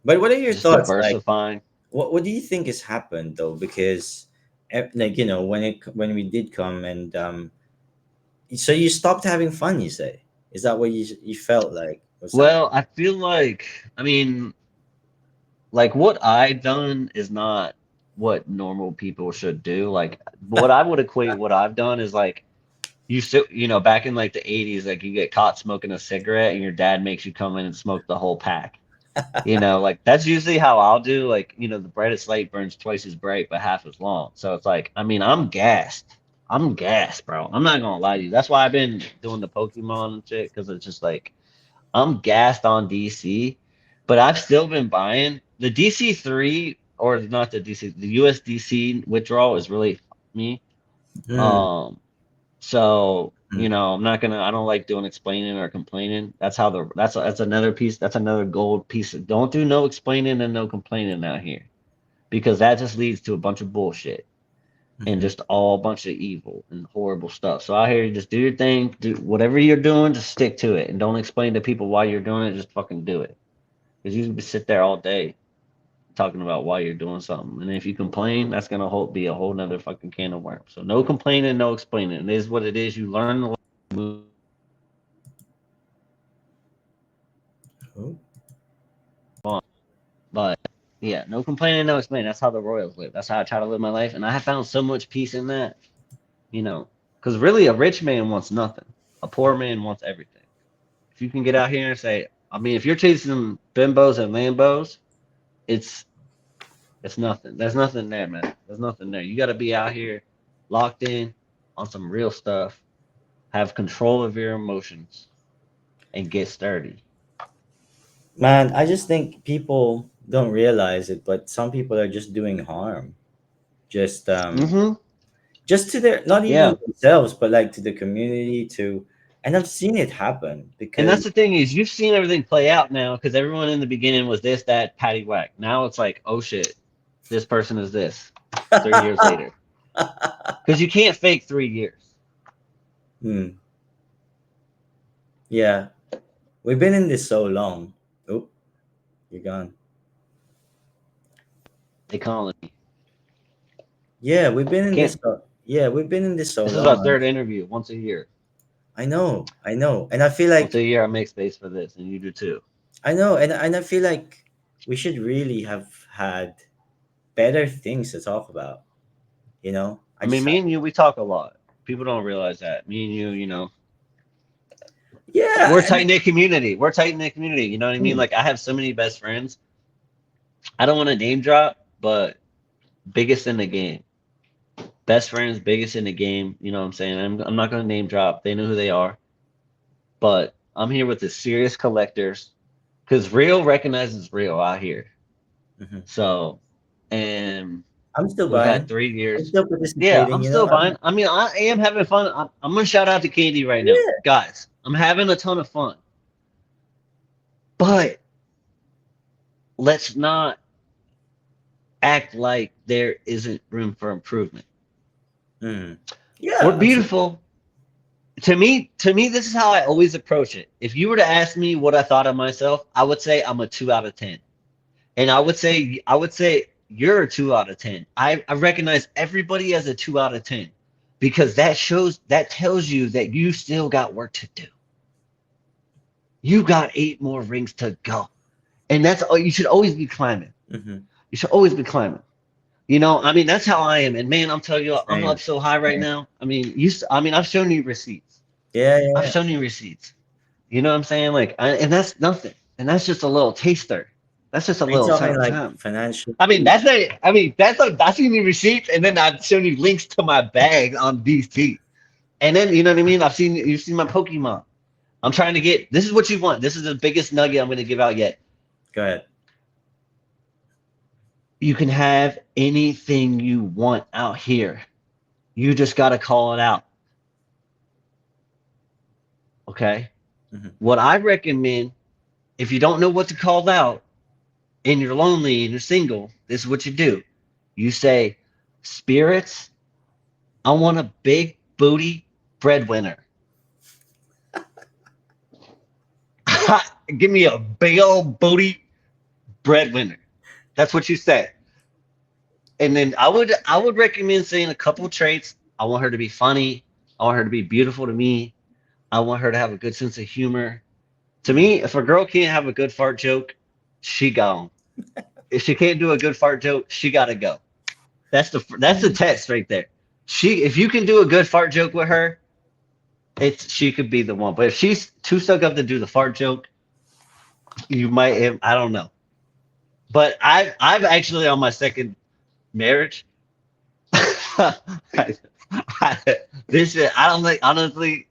But what are your just thoughts? Like, diversifying. what do you think has happened though? Because like when we did come and so you stopped having fun. You say, is that what you felt like was happening? Well, I feel like, I mean, like what I done is not what normal people should do. Like what I would equate what I've done is like back in like the 80s, like you get caught smoking a cigarette and your dad makes you come in and smoke the whole pack. Like that's usually how I'll do. Like, the brightest light burns twice as bright but half as long. So it's like, I mean, I'm gassed. I'm gassed, bro. I'm not gonna lie to you. That's why I've been doing the Pokemon and shit, because it's just like I'm gassed on DC, but I've still been buying the DC 3, or not the DC, the USDC withdrawal is really me. Hmm. Um, so Hmm. I don't like doing explaining or complaining. That's another piece. That's another gold piece. Don't do no explaining and no complaining out here, because that just leads to a bunch of bullshit and Hmm. just all bunch of evil and horrible stuff. So out here, you just do your thing, do whatever you're doing, just stick to it, and don't explain to people why you're doing it. Just fucking do it, because you can sit there all day talking about why you're doing something, and if you complain, that's gonna be a whole nother fucking can of worms. So no complaining, no explaining. It is what it is. You learn to move Oh, on, but Yeah, no complaining, no explaining. That's how the Royals live. That's how I try to live my life, and I have found so much peace in that. You know, because really, a rich man wants nothing. A poor man wants everything. If you can get out here and say, I mean, if you're chasing bimbos and lambos, it's it's nothing. There's nothing there, man. There's nothing there. You got to be out here, locked in on some real stuff. Have control of your emotions and get sturdy. Man, I just think people don't realize it, but some people are just doing harm. Just Mm-hmm. just to their, not even Yeah. themselves, but like to the community, to, and I've seen it happen And because that's the thing is you've seen everything play out now because everyone in the beginning was this, that, patty whack. Now it's like, oh shit, this person is this 3 years later. Because you can't fake 3 years. hmm, yeah, we've been in this so long. Oh, you're gone. They calling me. Yeah, we've been I in this. can't. Yeah, we've been in this so This is our long. third interview once a year. I know, and I feel Once like a year, I make space for this, and you do too. I know, and I feel like we should really have had better things to talk about. You know, I I mean, just, me and you, we talk a lot. People don't realize that. Me and you know, we're yeah, tight knit community. We're tight knit community. You know what I mean? mm, Like I have so many best friends. I don't want to name drop, but biggest in the game. Best friends, biggest in the game. You know what I'm saying? I'm not going to name drop. They know who they are. But I'm here with the serious collectors because real recognizes real out here. mhm. So, and I'm still we've had buying. three I'm years. still Yeah, participating. I'm You know, still buying. I mean, I am having fun. I'm going to shout out to Candy right now. yeah. Guys, I'm having a ton of fun. But let's not act like there isn't room for improvement. Mm. We're Yeah, absolutely. beautiful. To me, this is how I always approach it. If you were to ask me what I thought of myself, I would say I'm a 2 out of 10. And I would say you're a 2 out of 10. I recognize everybody as a 2 out of 10 because that tells you that you still got work to do. You got 8 more rings to go. And that's all you should always be climbing. Hmm. You should always be climbing. You know, I mean, that's how I am. And man, I'm telling you, I'm Same, up so high right same. now. I mean, I've shown you receipts. Yeah, I've yeah. shown you receipts. You know what I'm saying? Like, and that's nothing. And that's just a little taster. That's just a Are you little talking something, like something. financial? I mean, that's not. I mean, that's seen you receipts, and then I've shown you links to my bag on DC. And then you know what I mean. You've seen my Pokemon. I'm trying to get. This is what you want. This is the biggest nugget I'm going to give out yet. Go ahead. You can have anything you want out here. You just got to call it out. Okay. Hmm. What I recommend, if you don't know what to call out, and you're lonely and you're single, this is what you do. You say, "Spirits, I want a big booty breadwinner. Give me a big old booty breadwinner." That's what you say. And then I would recommend saying a couple of traits. I want her to be funny. I want her to be beautiful to me. I want her to have a good sense of humor. To Hmm. me, if a girl can't have a good fart joke, she gone. If she can't do a good fart joke, she gotta go. That's the test right there. If you can do a good fart joke with her, she could be the one. But if she's too stuck up to do the fart joke, you might. I don't know. But I've actually on my second marriage. This is, I don't think honestly.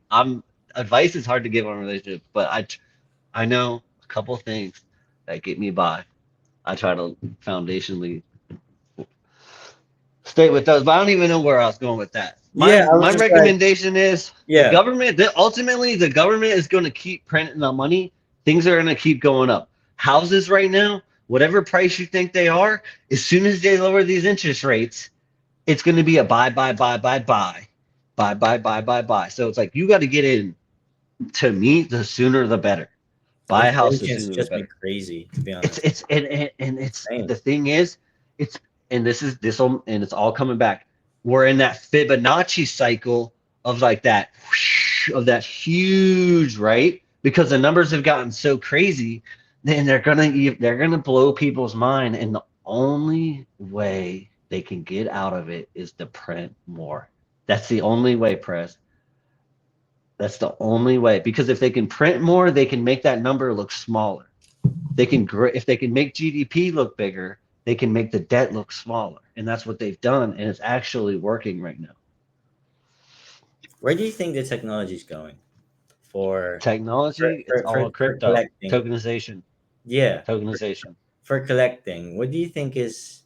Advice is hard to give on relationships, but I know a couple things that get me by. I try to foundationally stay with those, but I don't even know where I was going with that. Yeah, I was My just like, recommendation is the yeah, government. Ultimately, the government is going to keep printing the money. Things are going to keep going up. Houses right now, whatever price you think they are, as soon as they lower these interest rates, it's going to be a buy, buy, buy, buy, buy, buy, buy, buy, buy, buy. So it's like you got to get in. To me, the sooner the better. Buy a house, the inflation's sooner the just been better. crazy, to be It's honest. it's and it's Same. the thing is, it's and this is this will and it's all coming back. We're in that Fibonacci cycle of like that of that huge right because the numbers have gotten so crazy, then they're gonna blow people's mind, and only way they can get out of it is to print more. That's the only way, Press. That's the only way. Because if they can print more, they can make that number look smaller. If they can make GDP look bigger, they can make the debt look smaller. And that's what they've done, and it's actually working right now. Where do you think the technology is going for Technology, it's all for crypto, collecting? tokenization, Yeah, tokenization. for collecting. What do you think is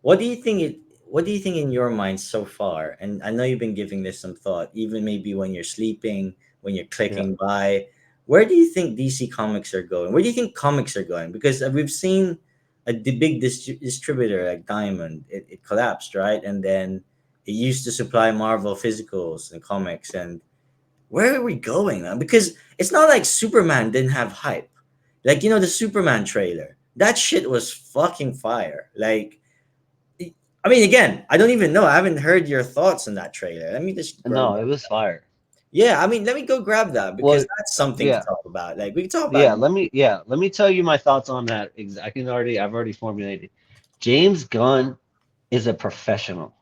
what do you think it what do you think in your mind so far? And I know you've been giving this some thought, even maybe when you're sleeping, when you're Yeah. clicking by. Where do you think DC Comics are going? Where do you think comics are going? Because we've seen the big distributor like Diamond, it collapsed, right? And then it used to supply Marvel physicals and comics. And where are we going, man? Because it's not like Superman didn't have hype. Like, the Superman trailer. That shit was fucking fire. Like, I mean, again, I don't even know. I haven't heard your thoughts on that trailer. Let me just grab No, it that. was fire. Yeah, I mean, let me go grab that because Well, that's something to yeah, talk about. Like, we can talk about. let me tell you my thoughts on that. I've already formulated. James Gunn is a professional.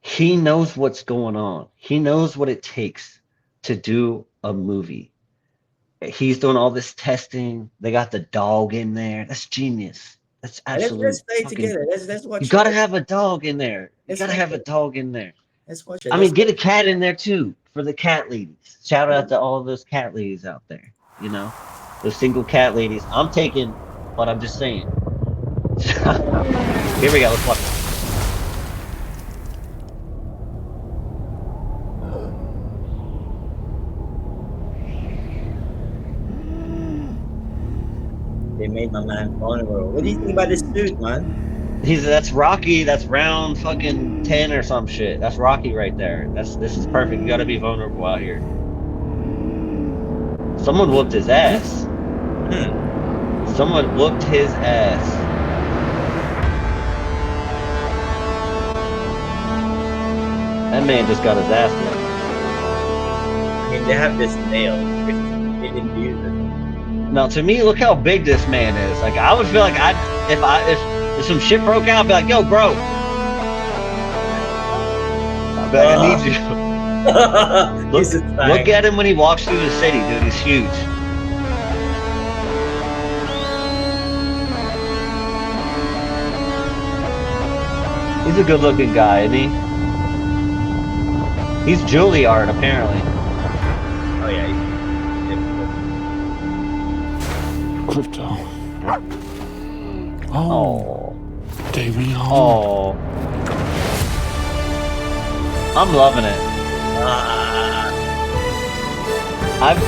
He knows what's going on. He knows what it takes to do a movie. He's doing all this testing. They got the dog in there. That's genius. That's Let's absolute play it fucking. together. Let's You watch it. gotta have a dog in there. You Let's gotta watch have a it. dog in there. Let's watch it. I mean, get a cat in there too for the cat ladies. Shout out to all those cat ladies out there. You know, those single cat ladies. I'm taking, but I'm just saying. Here we go. Let's watch it. They made my man vulnerable. What do you think about this suit, man? That's Rocky. That's round fucking 10 or some shit. That's Rocky right there. This is perfect. You got to be vulnerable out here. Someone whooped his ass. Hmm. Someone whooped his ass. That man just got his ass whooped. I mean, they have this nailed. 15 million views or something. Now, to me, look how big this man is. Like, I would feel like if some shit broke out, I'd be like, "Yo, bro," I'd be like, "I need you." He's Look, a look tank. at him when he walks through the city, dude. He's huge. He's a good-looking guy, isn't he? He's Juilliard, apparently. Oh yeah, Crypto. Oh, Oh, Davion. oh, I'm loving it. Ah, I'm.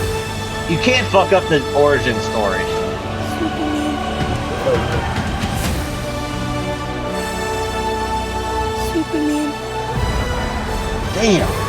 You can't fuck up the origin story. Superman. Damn.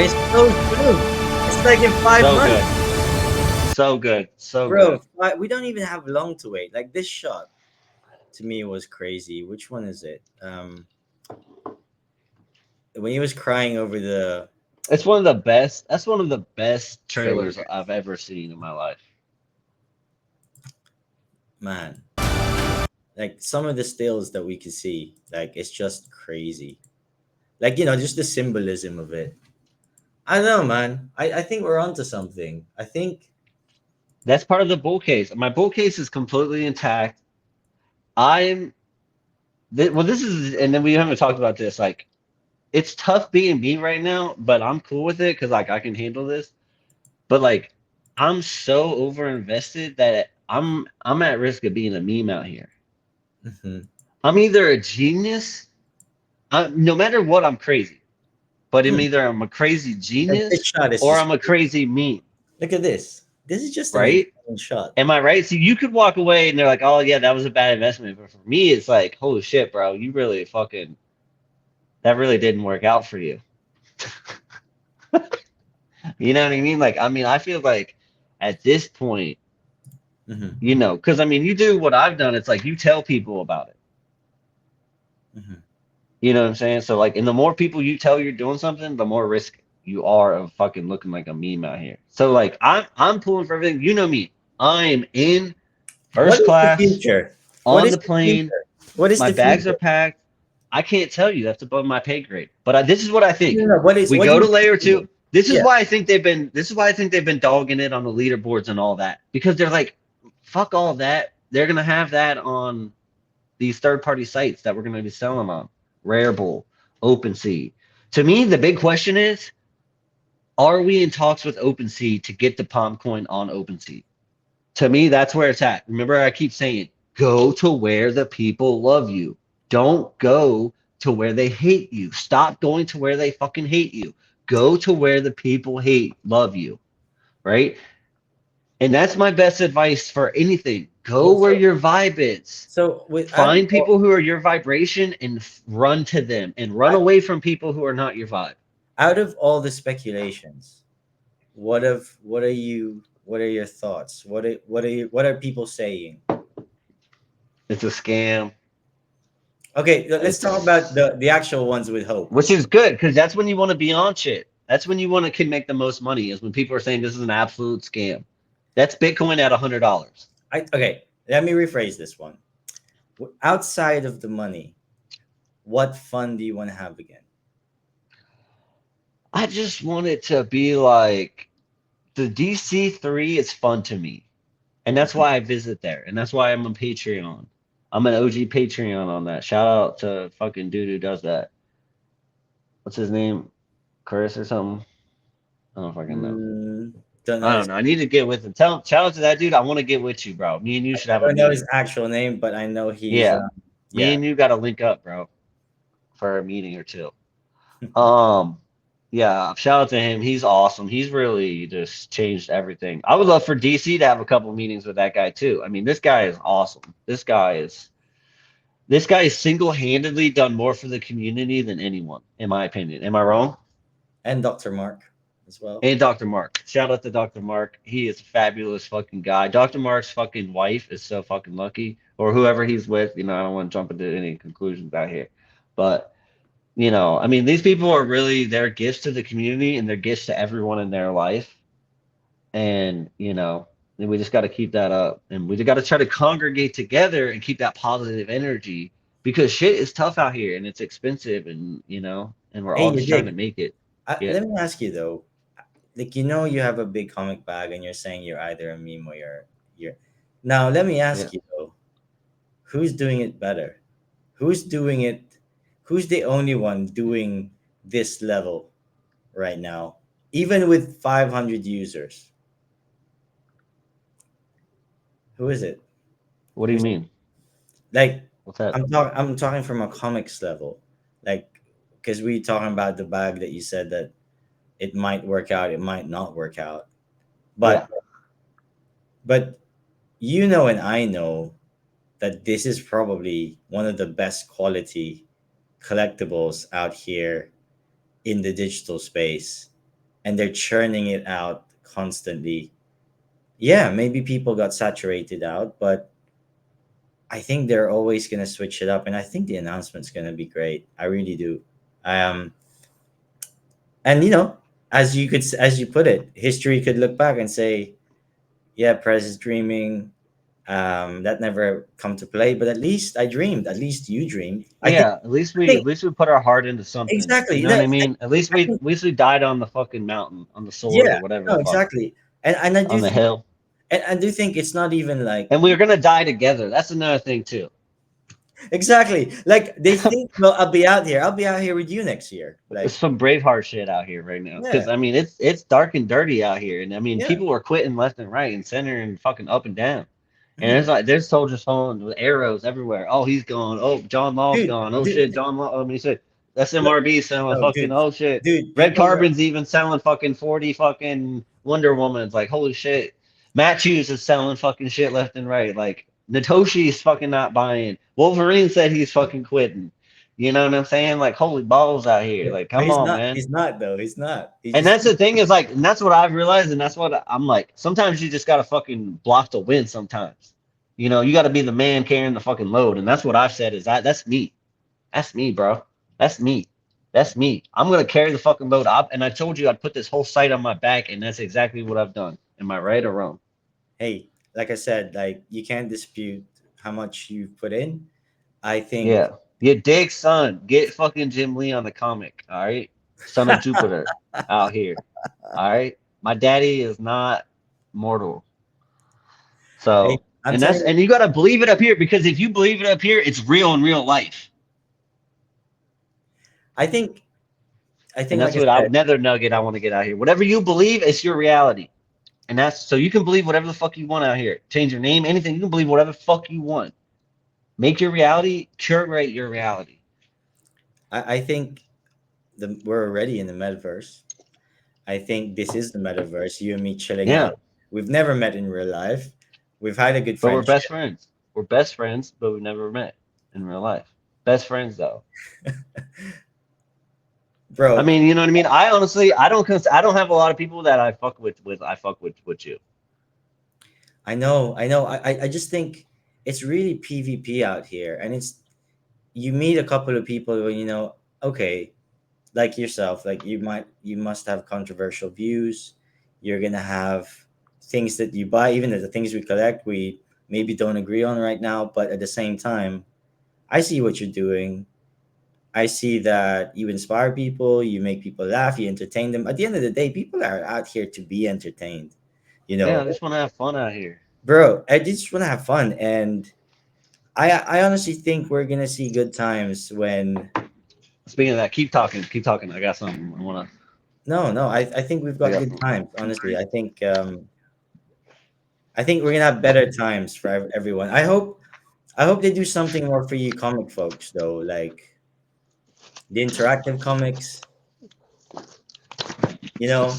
it's so soon. It's like in five So months, good. So good. So bro. good. We don't even have long to wait. Like this shot to me was crazy. Which one is it? When he was crying over the It's one of the best. That's one of the best trailer, trailers I've ever seen in my life. man. Like some of the stills that we could see, like it's just crazy. Like just the symbolism of it. I don't know, man. I think we're onto something. I think. That's part of the bull case. My bull case is completely intact. I'm well. This is, and then we haven't talked about this. Like, it's tough being me right now, but I'm cool with it because like I can handle this. But like, I'm so over invested that I'm at risk of being a meme out here. Mhm. I'm either a genius. No matter what, I'm crazy. But Hmm. I'm either I'm a crazy Like this genius shot is or just. I'm a crazy meme. Look at this. This is just an right? adrenaline shot. Am I right? So you could walk away and they're like, oh yeah, that was a bad investment. But for me, it's like, holy shit, bro, you really fucking that really didn't work out for you. You know what I mean? Like, I mean, I feel like at this point, Hmm. you know, because I mean, you do what I've done. It's like you tell people about it. Hmm. You know what I'm saying? So like, and the more people you tell you're doing something, the more risk you are of fucking looking like a meme out here. So like, I'm pulling for everything. You know me. I am in What first is the class future? What on is the the plane. future? What is My the bags are future? packed. I can't tell you. That's above my pay grade. But this is what I No, think. no, no. We What do go to you layer think? two. This is Yeah. why I think they've been. This is why I think they've been dogging it on the leaderboards and all that because they're like, fuck all that. They're gonna have that on these third-party sites that we're gonna be selling on Rarebull, OpenSea. To me, the big question is, are we in talks with OpenSea to get the Palm coin on OpenSea? To me, that's where it's at. Remember, I keep saying, go to where the people love you. Don't go to where they hate you. Stop going to where they fucking hate you. Go to where the people love you, right? And that's my best advice for anything. Go Well, where your vibe is. so with out of Find people who are your vibration and run to them and run away from people who are not your vibe. all the speculations, what are your thoughts? What are people saying? It's a scam. Okay, let's talk about It's the actual ones with hope. which is good because that's when you want to be on shit. That's when you want to can make the most money is when people are saying this is an absolute scam. That's Bitcoin at $100. Okay, let me rephrase this one. Outside of the money, what fun do you want to have again? I just want it to be like the DC3 is fun to me. And that's why I visit there. And that's why I'm a Patreon. I'm an OG Patreon on that. Shout out to fucking dude who does that. What's his name? Chris or something? I don't fucking know. Don't know I don't his know. I need to get with him. Shout out to that dude. I want to get with you, bro. Me and you should I have a don't know his meeting. actual name, but I know he's Yeah. Me yeah. and you got to link up, bro, for a meeting or two. Um, yeah, shout out to him. He's awesome. He's really just changed everything. I would love for DC to have a couple meetings with that guy too. I mean, this guy is awesome. This guy is single-handedly done more for the community than anyone, in my opinion. Am I wrong? And Dr. Mark as well. And Dr. Mark. Shout out to Dr. Mark. He is a fabulous fucking guy. Dr. Mark's fucking wife is so fucking lucky, or whoever he's with. You know, I don't want to jump into any conclusions out here, but you know, I mean, these people are really their gifts to the community and their gifts to everyone in their life. And, you know, and we just got to keep that up. And we just got to try to congregate together and keep that positive energy because shit is tough out here and it's expensive and, you know, and we're Hey, all you just trying to dig. make it. Yeah. Let me ask you though, like you have a big comic bag and you're saying you're either a meme or you're now let me Yeah. ask you though, who's doing it better? Who's doing it? Who's the only one doing this level right now? Even with 500 users. Who is it? What do you Who's mean? like What's that? I'm talking from a comics level. Like because we talking about the bag that you said that it might work out, it might not work out. Yeah. But but you know and I know that this is probably one of the best quality collectibles out here in the digital space, and they're churning it out constantly. Yeah, maybe people got saturated out, but I think they're always going to switch it up, and I think the announcement's going to be great. I really do. Um and as you put it, history could look back and say, yeah, Prez is dreaming. That never come to play, but at least I dreamed. At least you dreamed. Yeah. I think At least we put our heart into something. You exactly. know what I mean? I think At least we died on the fucking mountain, on the sword yeah, or whatever no, the fuck, exactly. And I do on the think hill. and I do think it's not even like And we are gonna die together. That's another thing too. exactly like they think. Well, I'll be out here. I'll be out here with you next year. There's Like some Braveheart shit out here right now. yeah, Because I mean, it's dark and dirty out here, and I mean, yeah. people are quitting left and right and center and fucking up and down. And Mhm. there's soldiers falling with arrows everywhere. Oh, he's gone. Oh, John Law's Dude, gone. Oh dude, shit, John Law. I mean, shit. look, SMRB selling no, fucking. dude, Oh shit. dude. Red People are Carbon's even selling fucking 40 fucking Wonder Woman. It's like holy shit. Matthews is selling fucking shit left and right. Like Natoshi's fucking not buying. Wolverine said he's fucking quitting. You know what I'm saying? Like holy balls out here. Like But come on, man. He's not though. He's not. He And just that's the thing is like, and that's what I've realized, and that's what I'm like. Sometimes you just gotta fucking block the win. Sometimes, you know, you gotta be the man carrying the fucking load, and that's what I've said is that's me. That's me, bro. That's me. That's me. I'm gonna carry the fucking load up. And I told you I'd put this whole site on my back, and that's exactly what I've done. Am I right or wrong? hey, like I said, like you can't dispute how much you've put in. I think Yeah. Your dick son. Get fucking Jim Lee on the comic. All right. Son of Jupiter out here. All right. My daddy is not mortal. hey, So, I'm and telling that's, you, and you got to believe it up here because if you believe it up here, it's real in real life. I think And like that's I what said, another nugget I want to get out here. Whatever you believe, it's your reality. And that's so you can believe whatever the fuck you want out here. Change your name, anything. You can believe whatever the fuck you want. Make your reality, curate your reality. I think we're already in the metaverse. I think this is the metaverse. You and me chilling Yeah. out. We've never met in real life. We've had a good But we're friendship, best friends. We're best friends, but we've never met in real life. Best friends though. I bro. mean, you know what I mean? I honestly I don't have a lot of people that I fuck with I fuck with you. I know, I know. I just think it's really PvP out here, and it's you meet a couple of people when okay, like yourself, like you must have controversial views. You're gonna have things that you buy, even the things we collect, we maybe don't agree on right now, but at the same time, I see what you're doing. I see that you inspire people, you make people laugh, you entertain them. At the end of the day, people are out here to be entertained. You Yeah, know, I just want to have fun out here. bro, I just want to have fun. And I honestly think we're going to see good times when, Speaking of that, keep talking, keep talking. I got something. no, no, I think we've I got got good something. times. Honestly, I think we're going to have better times for everyone. I hope they do something more for you comic folks though, like the interactive comics, you know,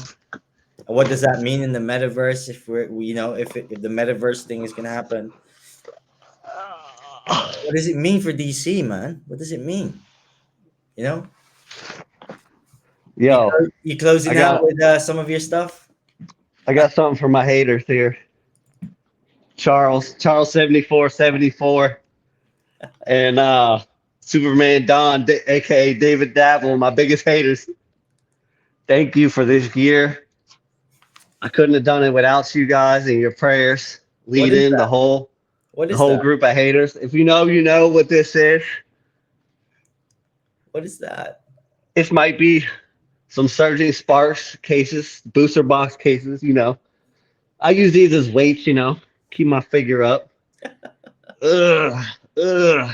what does that mean in the metaverse if if the metaverse thing is gonna happen? What does it mean for DC, man? What does it mean? You know, Yo, you closing I out got with some of your stuff. I got something for my haters here. Charles 7474 and Superman Don, aka David Dabble, my biggest haters. Thank you for this year. I couldn't have done it without you guys and your prayers What is leading that? What the is whole that? group of haters. If you know, you know what this is. What is that? This might be some surging sparks cases, booster box cases, you know. I use these as weights, you know, keep my figure up. Ugh, ugh,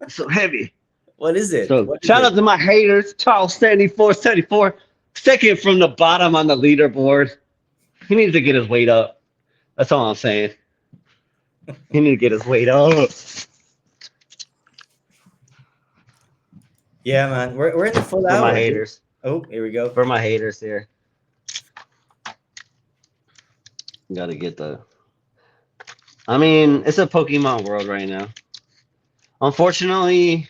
so heavy. What is it? So What is shout it? out to my haters, Charles 7474, second from the bottom on the leaderboard. He needs to get his weight up. That's all I'm saying. He needs to get his weight up. Yeah, man. We're in the full For my hour, dude. haters. Oh, here we go. For my haters here. Gotta get the. I mean, it's a Pokemon world right now. Unfortunately,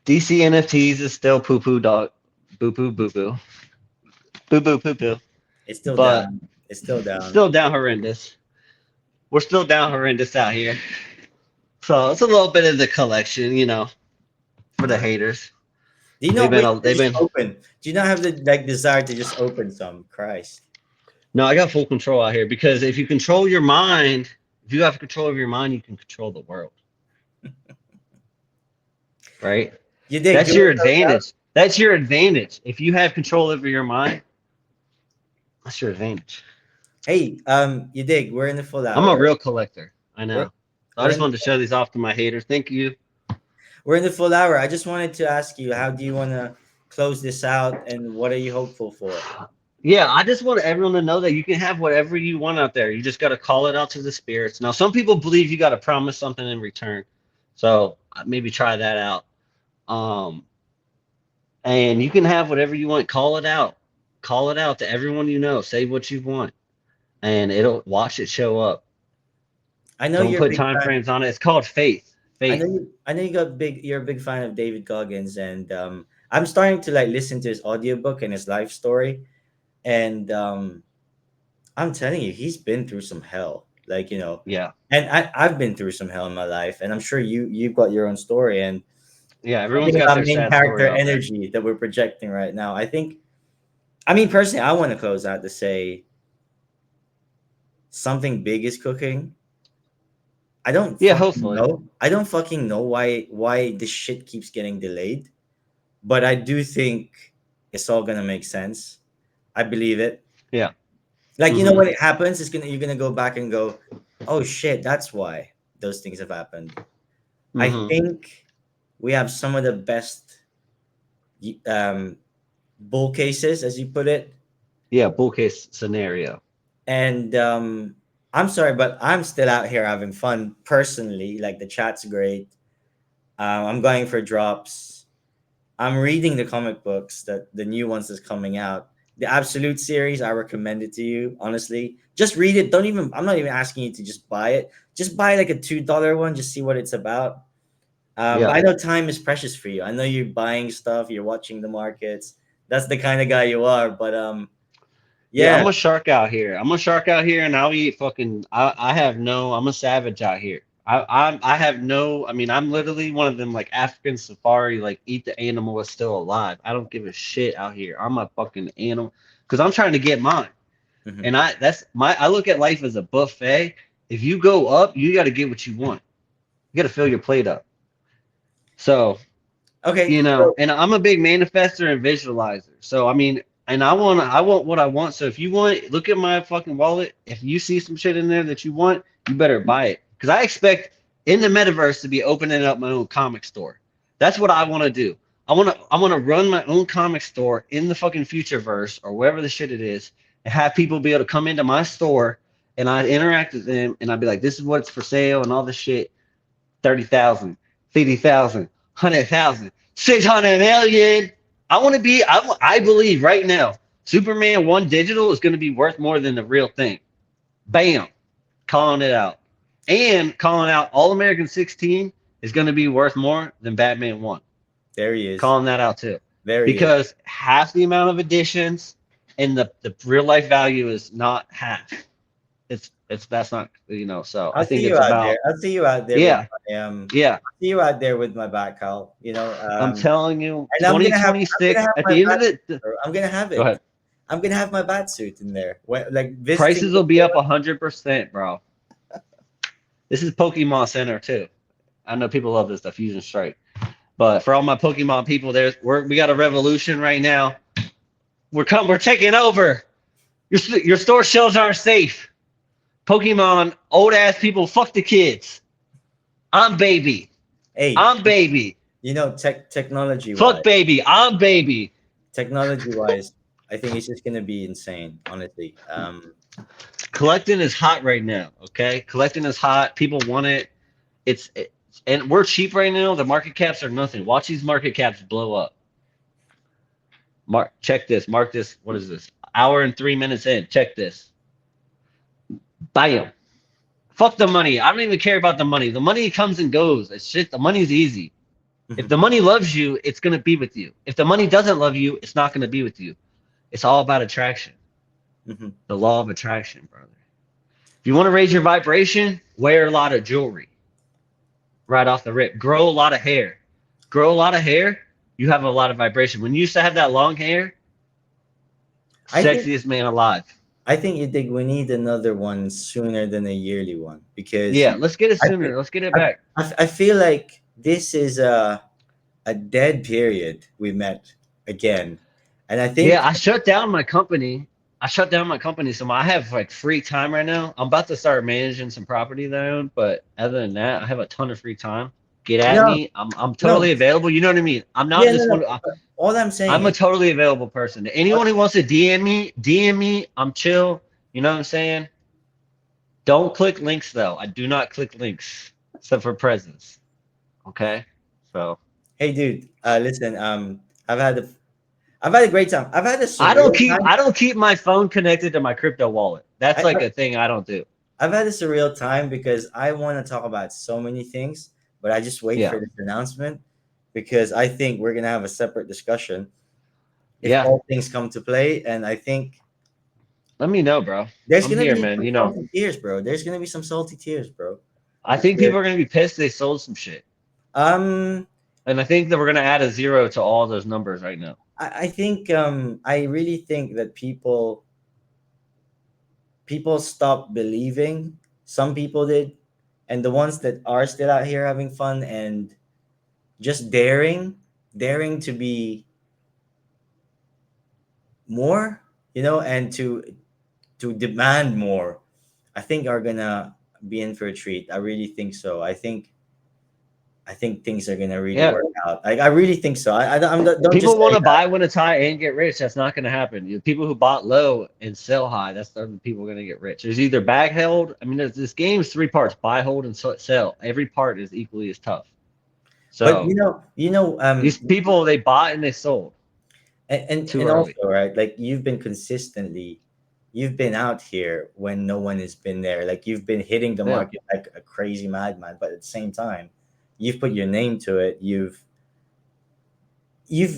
DCNFTs is still poo poo dog. Boo poo boo boo. Boo boo poo poo. It's still But down. It's still down. still down horrendous. We're still down horrendous out here. So it's a little bit of the collection, you know, for the haters. Do you They've not wait been to they've just been open? Do you not have the desire to just open some? Christ. no, I got full control out here because if you control your mind, if you have control of your mind, you can control the world, right? You dig? Do That's you your want to close out? advantage. That's your advantage. If you have control over your mind, that's your advantage. Hey, you dig? We're in the full I'm a hour. real collector. I We're know. So I we're just in the wanted to show these off to my haters. Thank you. we're in the full hour. I just wanted to ask you, how do you want to close this out, and what are you hopeful for? Yeah, I just want everyone to know that you can have whatever you want out there. You just got to call it out to the spirits. Now, some people believe you got to promise something in return. So maybe try that out. Um, and you can have whatever you want. Call it out. Call it out to everyone you know. Say what you want. and it'll watch it show up. I know Don't you're a put big time fan. frames on it. It's called faith. Faith. I know you got big. You're a big fan of David Goggins, and I'm starting to like listen to his audiobook and his life story, and I'm telling you, he's been through some hell. Like Yeah. and I've been through some hell in my life, and I'm sure you've got your own story. And Yeah. Everyone's something got about their main sad story character out there. energy that we're projecting right now. I mean, personally, I want to close out to say something big is cooking. I don't Yeah. fucking Hopefully. know. I don't fucking know why this shit keeps getting delayed, but I do think it's all gonna make sense. I believe it. Yeah. Like Hmm. when it happens, you're gonna go back and go, oh shit, that's why those things have happened. I Hmm. think we have some of the best um, bull cases, as you put it, Yeah. Bull case scenario. and I'm sorry, but I'm still out here having fun personally. Like the chat's great. I'm going for drops. I'm reading the comic books that the new ones that's coming out. The Absolute series, I recommend it to you. Honestly, just read it. Don't even. I'm not even asking you to just buy it. Just buy like a $2 one. Just see what it's about. But Yeah. I know time is precious for you. I know you're buying stuff. You're watching the markets. That's the kind of guy you are. But Yeah, yeah. I'm a shark out here. I'm a shark out here, and I'll eat fucking. I have no. I'm a savage out here. I have no. I mean, I'm literally one of them like African safari. Like eat the animal that's still alive. I don't give a shit out here. I'm a fucking animal because I'm trying to get mine. Mhm. And that's my. I look at life as a buffet. If you go up, you got to get what you want. You got to fill your plate up. So Okay. So and I'm a big manifester and visualizer. So I mean, and I want what I want. So if you want, look at my fucking wallet. If you see some shit in there that you want, you better buy it. Because I expect in the metaverse to be opening up my own comic store. That's what I want to do. I want to run my own comic store in the fucking future verse or wherever the shit it is, and have people be able to come into my store and I'd interact with them and I'd be like, this is what's for sale and all this shit. 30,000, 50,000, 100,000, 600 million. I want to be, I believe right now, Superman 1 digital is going to be worth more than the real thing. Bam. Calling it out. And calling out All American 16 is going to be worth more than Batman 1. there he is. Calling that out too. There he is. Because half the amount of editions and the real life value is not half. It's that's not so I I'll see think you it's out there. about I'll see you out there with yeah, my yeah. see you out there with my back, Kyle. I'm telling you, And I'm gonna 2026 have at my the end of bat the bro. I'm gonna have go it. ahead. I'm gonna have my bat suit in there. Like visiting Prices the will be store. up 100%, bro. This is Pokemon Center too. I know people love this, the Fusion Strike. But for all my Pokemon people, we got a revolution right now. We're taking over. Your store shelves aren't safe. Pokemon, old ass people, fuck the kids. I'm baby. Hey, I'm baby. technology wise, Fuck baby. I'm baby. technology wise, I think it's just gonna be insane. Honestly, Collecting is hot right now. Okay, collecting is hot. People want it. And we're cheap right now. The market caps are nothing. Watch these market caps blow up. Check this. Mark this. What is this? Hour and 3 minutes in. Check this. Bam. Fuck the money. I don't even care about the money. The money comes and goes. It's shit. The money's easy. If mhm, the money loves you, it's gonna be with you. If the money doesn't love you, it's not gonna be with you. It's all about attraction. mhm. The law of attraction, brother. If you want to raise your vibration, wear a lot of jewelry right off the rip. Grow a lot of hair. Grow a lot of hair, you have a lot of vibration. When you used to have that long hair, I think sexiest man alive. you think we need another one sooner than a yearly one because Yeah, let's get it I feel, sooner. Let's get it back. I feel like this is a dead period we met again, and I Yeah, think I shut down my company. So I have like free time right now. I'm about to start managing some property that I own, but other than that, I have a ton of free time. Get at no me. I'm no totally available. You know what I mean? I'm not yeah no just no. one. All I'm saying I'm a is totally available person. all, Anyone who wants to DM me. I'm chill. You know what I'm saying? Don't click links though. I do not click links except for presents. Okay? So hey dude, listen, I've had a great time. I've had a surreal time. I don't keep my phone connected to my crypto wallet. That's I, like a thing I don't do. I've had a surreal time because I want to talk about so many things, but I just wait Yeah. for this announcement because I think we're gonna have a separate discussion if Yeah. all things come to play, and I think Let me know, bro. there's I'm gonna here, be man. some You know, salty tears, bro. There's gonna be some salty tears, bro. I think Because people are gonna be pissed they sold some shit. um, And I think that we're gonna add a zero to all those numbers right now. I think I really think that people stopped believing. Some people did, and the ones that are still out here having fun and just daring to be more, and to demand more, I think are gonna be in for a treat. I really think so. I think things are gonna really Yeah. work out. Like I really think so. Don't just People want say to buy when it's high and get rich. That's not gonna happen. People who bought low and sell high, that's the people gonna get rich. There's either bag held. I mean, this game's three parts: buy, hold, and sell. Every part is equally as tough. but So these um, people, they bought and they sold too and early. also, right, like you've been out here when no one has been there. Like you've been hitting the Yeah. market like a crazy madman, but at the same time you've put your name to it. You've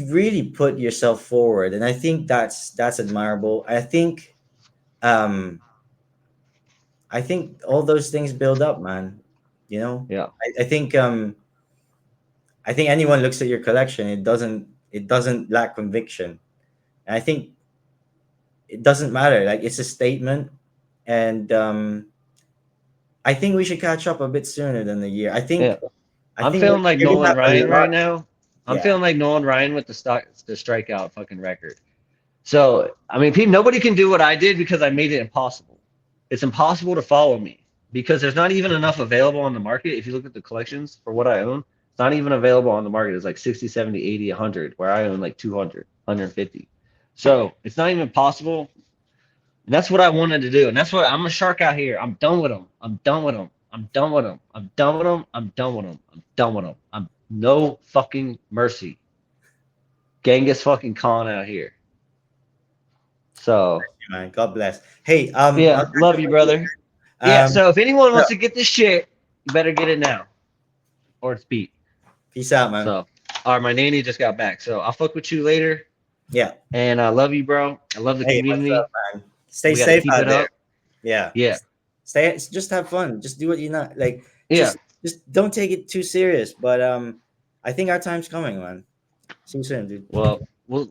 really put yourself forward, and I think that's admirable. Um I think all those things build up, man. you know Yeah. I think anyone looks at your collection, it doesn't lack conviction. And I think it doesn't matter, like it's a statement. And I think we should catch up a bit sooner than the year. i Yeah. think i I'm think we're, feeling like we're gonna Nolan have a Ryan lot. right now. I'm Yeah. feeling like Nolan Ryan with the strikeout fucking record. So I mean, nobody can do what I did because I made it impossible. It's impossible to follow me because there's not even enough available on the market. If you look at the collections for what I own, it's not even available on the market. It's like 60, 70, 80, 100, where I own like 200, 150. So it's not even possible. And that's what I wanted to do. And that's what I'm a shark out here. I'm done with them. I'm done with them. I'm done with them. I'm done with them. I'm done with them. I'm done with them. I'm no fucking mercy. Genghis fucking Khan out here. So Man, God bless. Hey, I'll yeah, catch love up you, with you. brother. Yeah, um so if anyone yeah, wants to get this shit, you better get it now. Or it's beat. peace out, man. So all right, my nanny just got back. So I'll fuck with you later. Yeah. And I love you, bro. I love the Hey, what's up, community. man? Stay We gotta safe keep out it there. up. Yeah. Yeah. Just have fun. Just do what you not like. Yeah. Just don't take it too serious. But I think our time's coming, man. See you soon, dude. Well,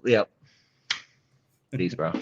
yeah. Peace, bro.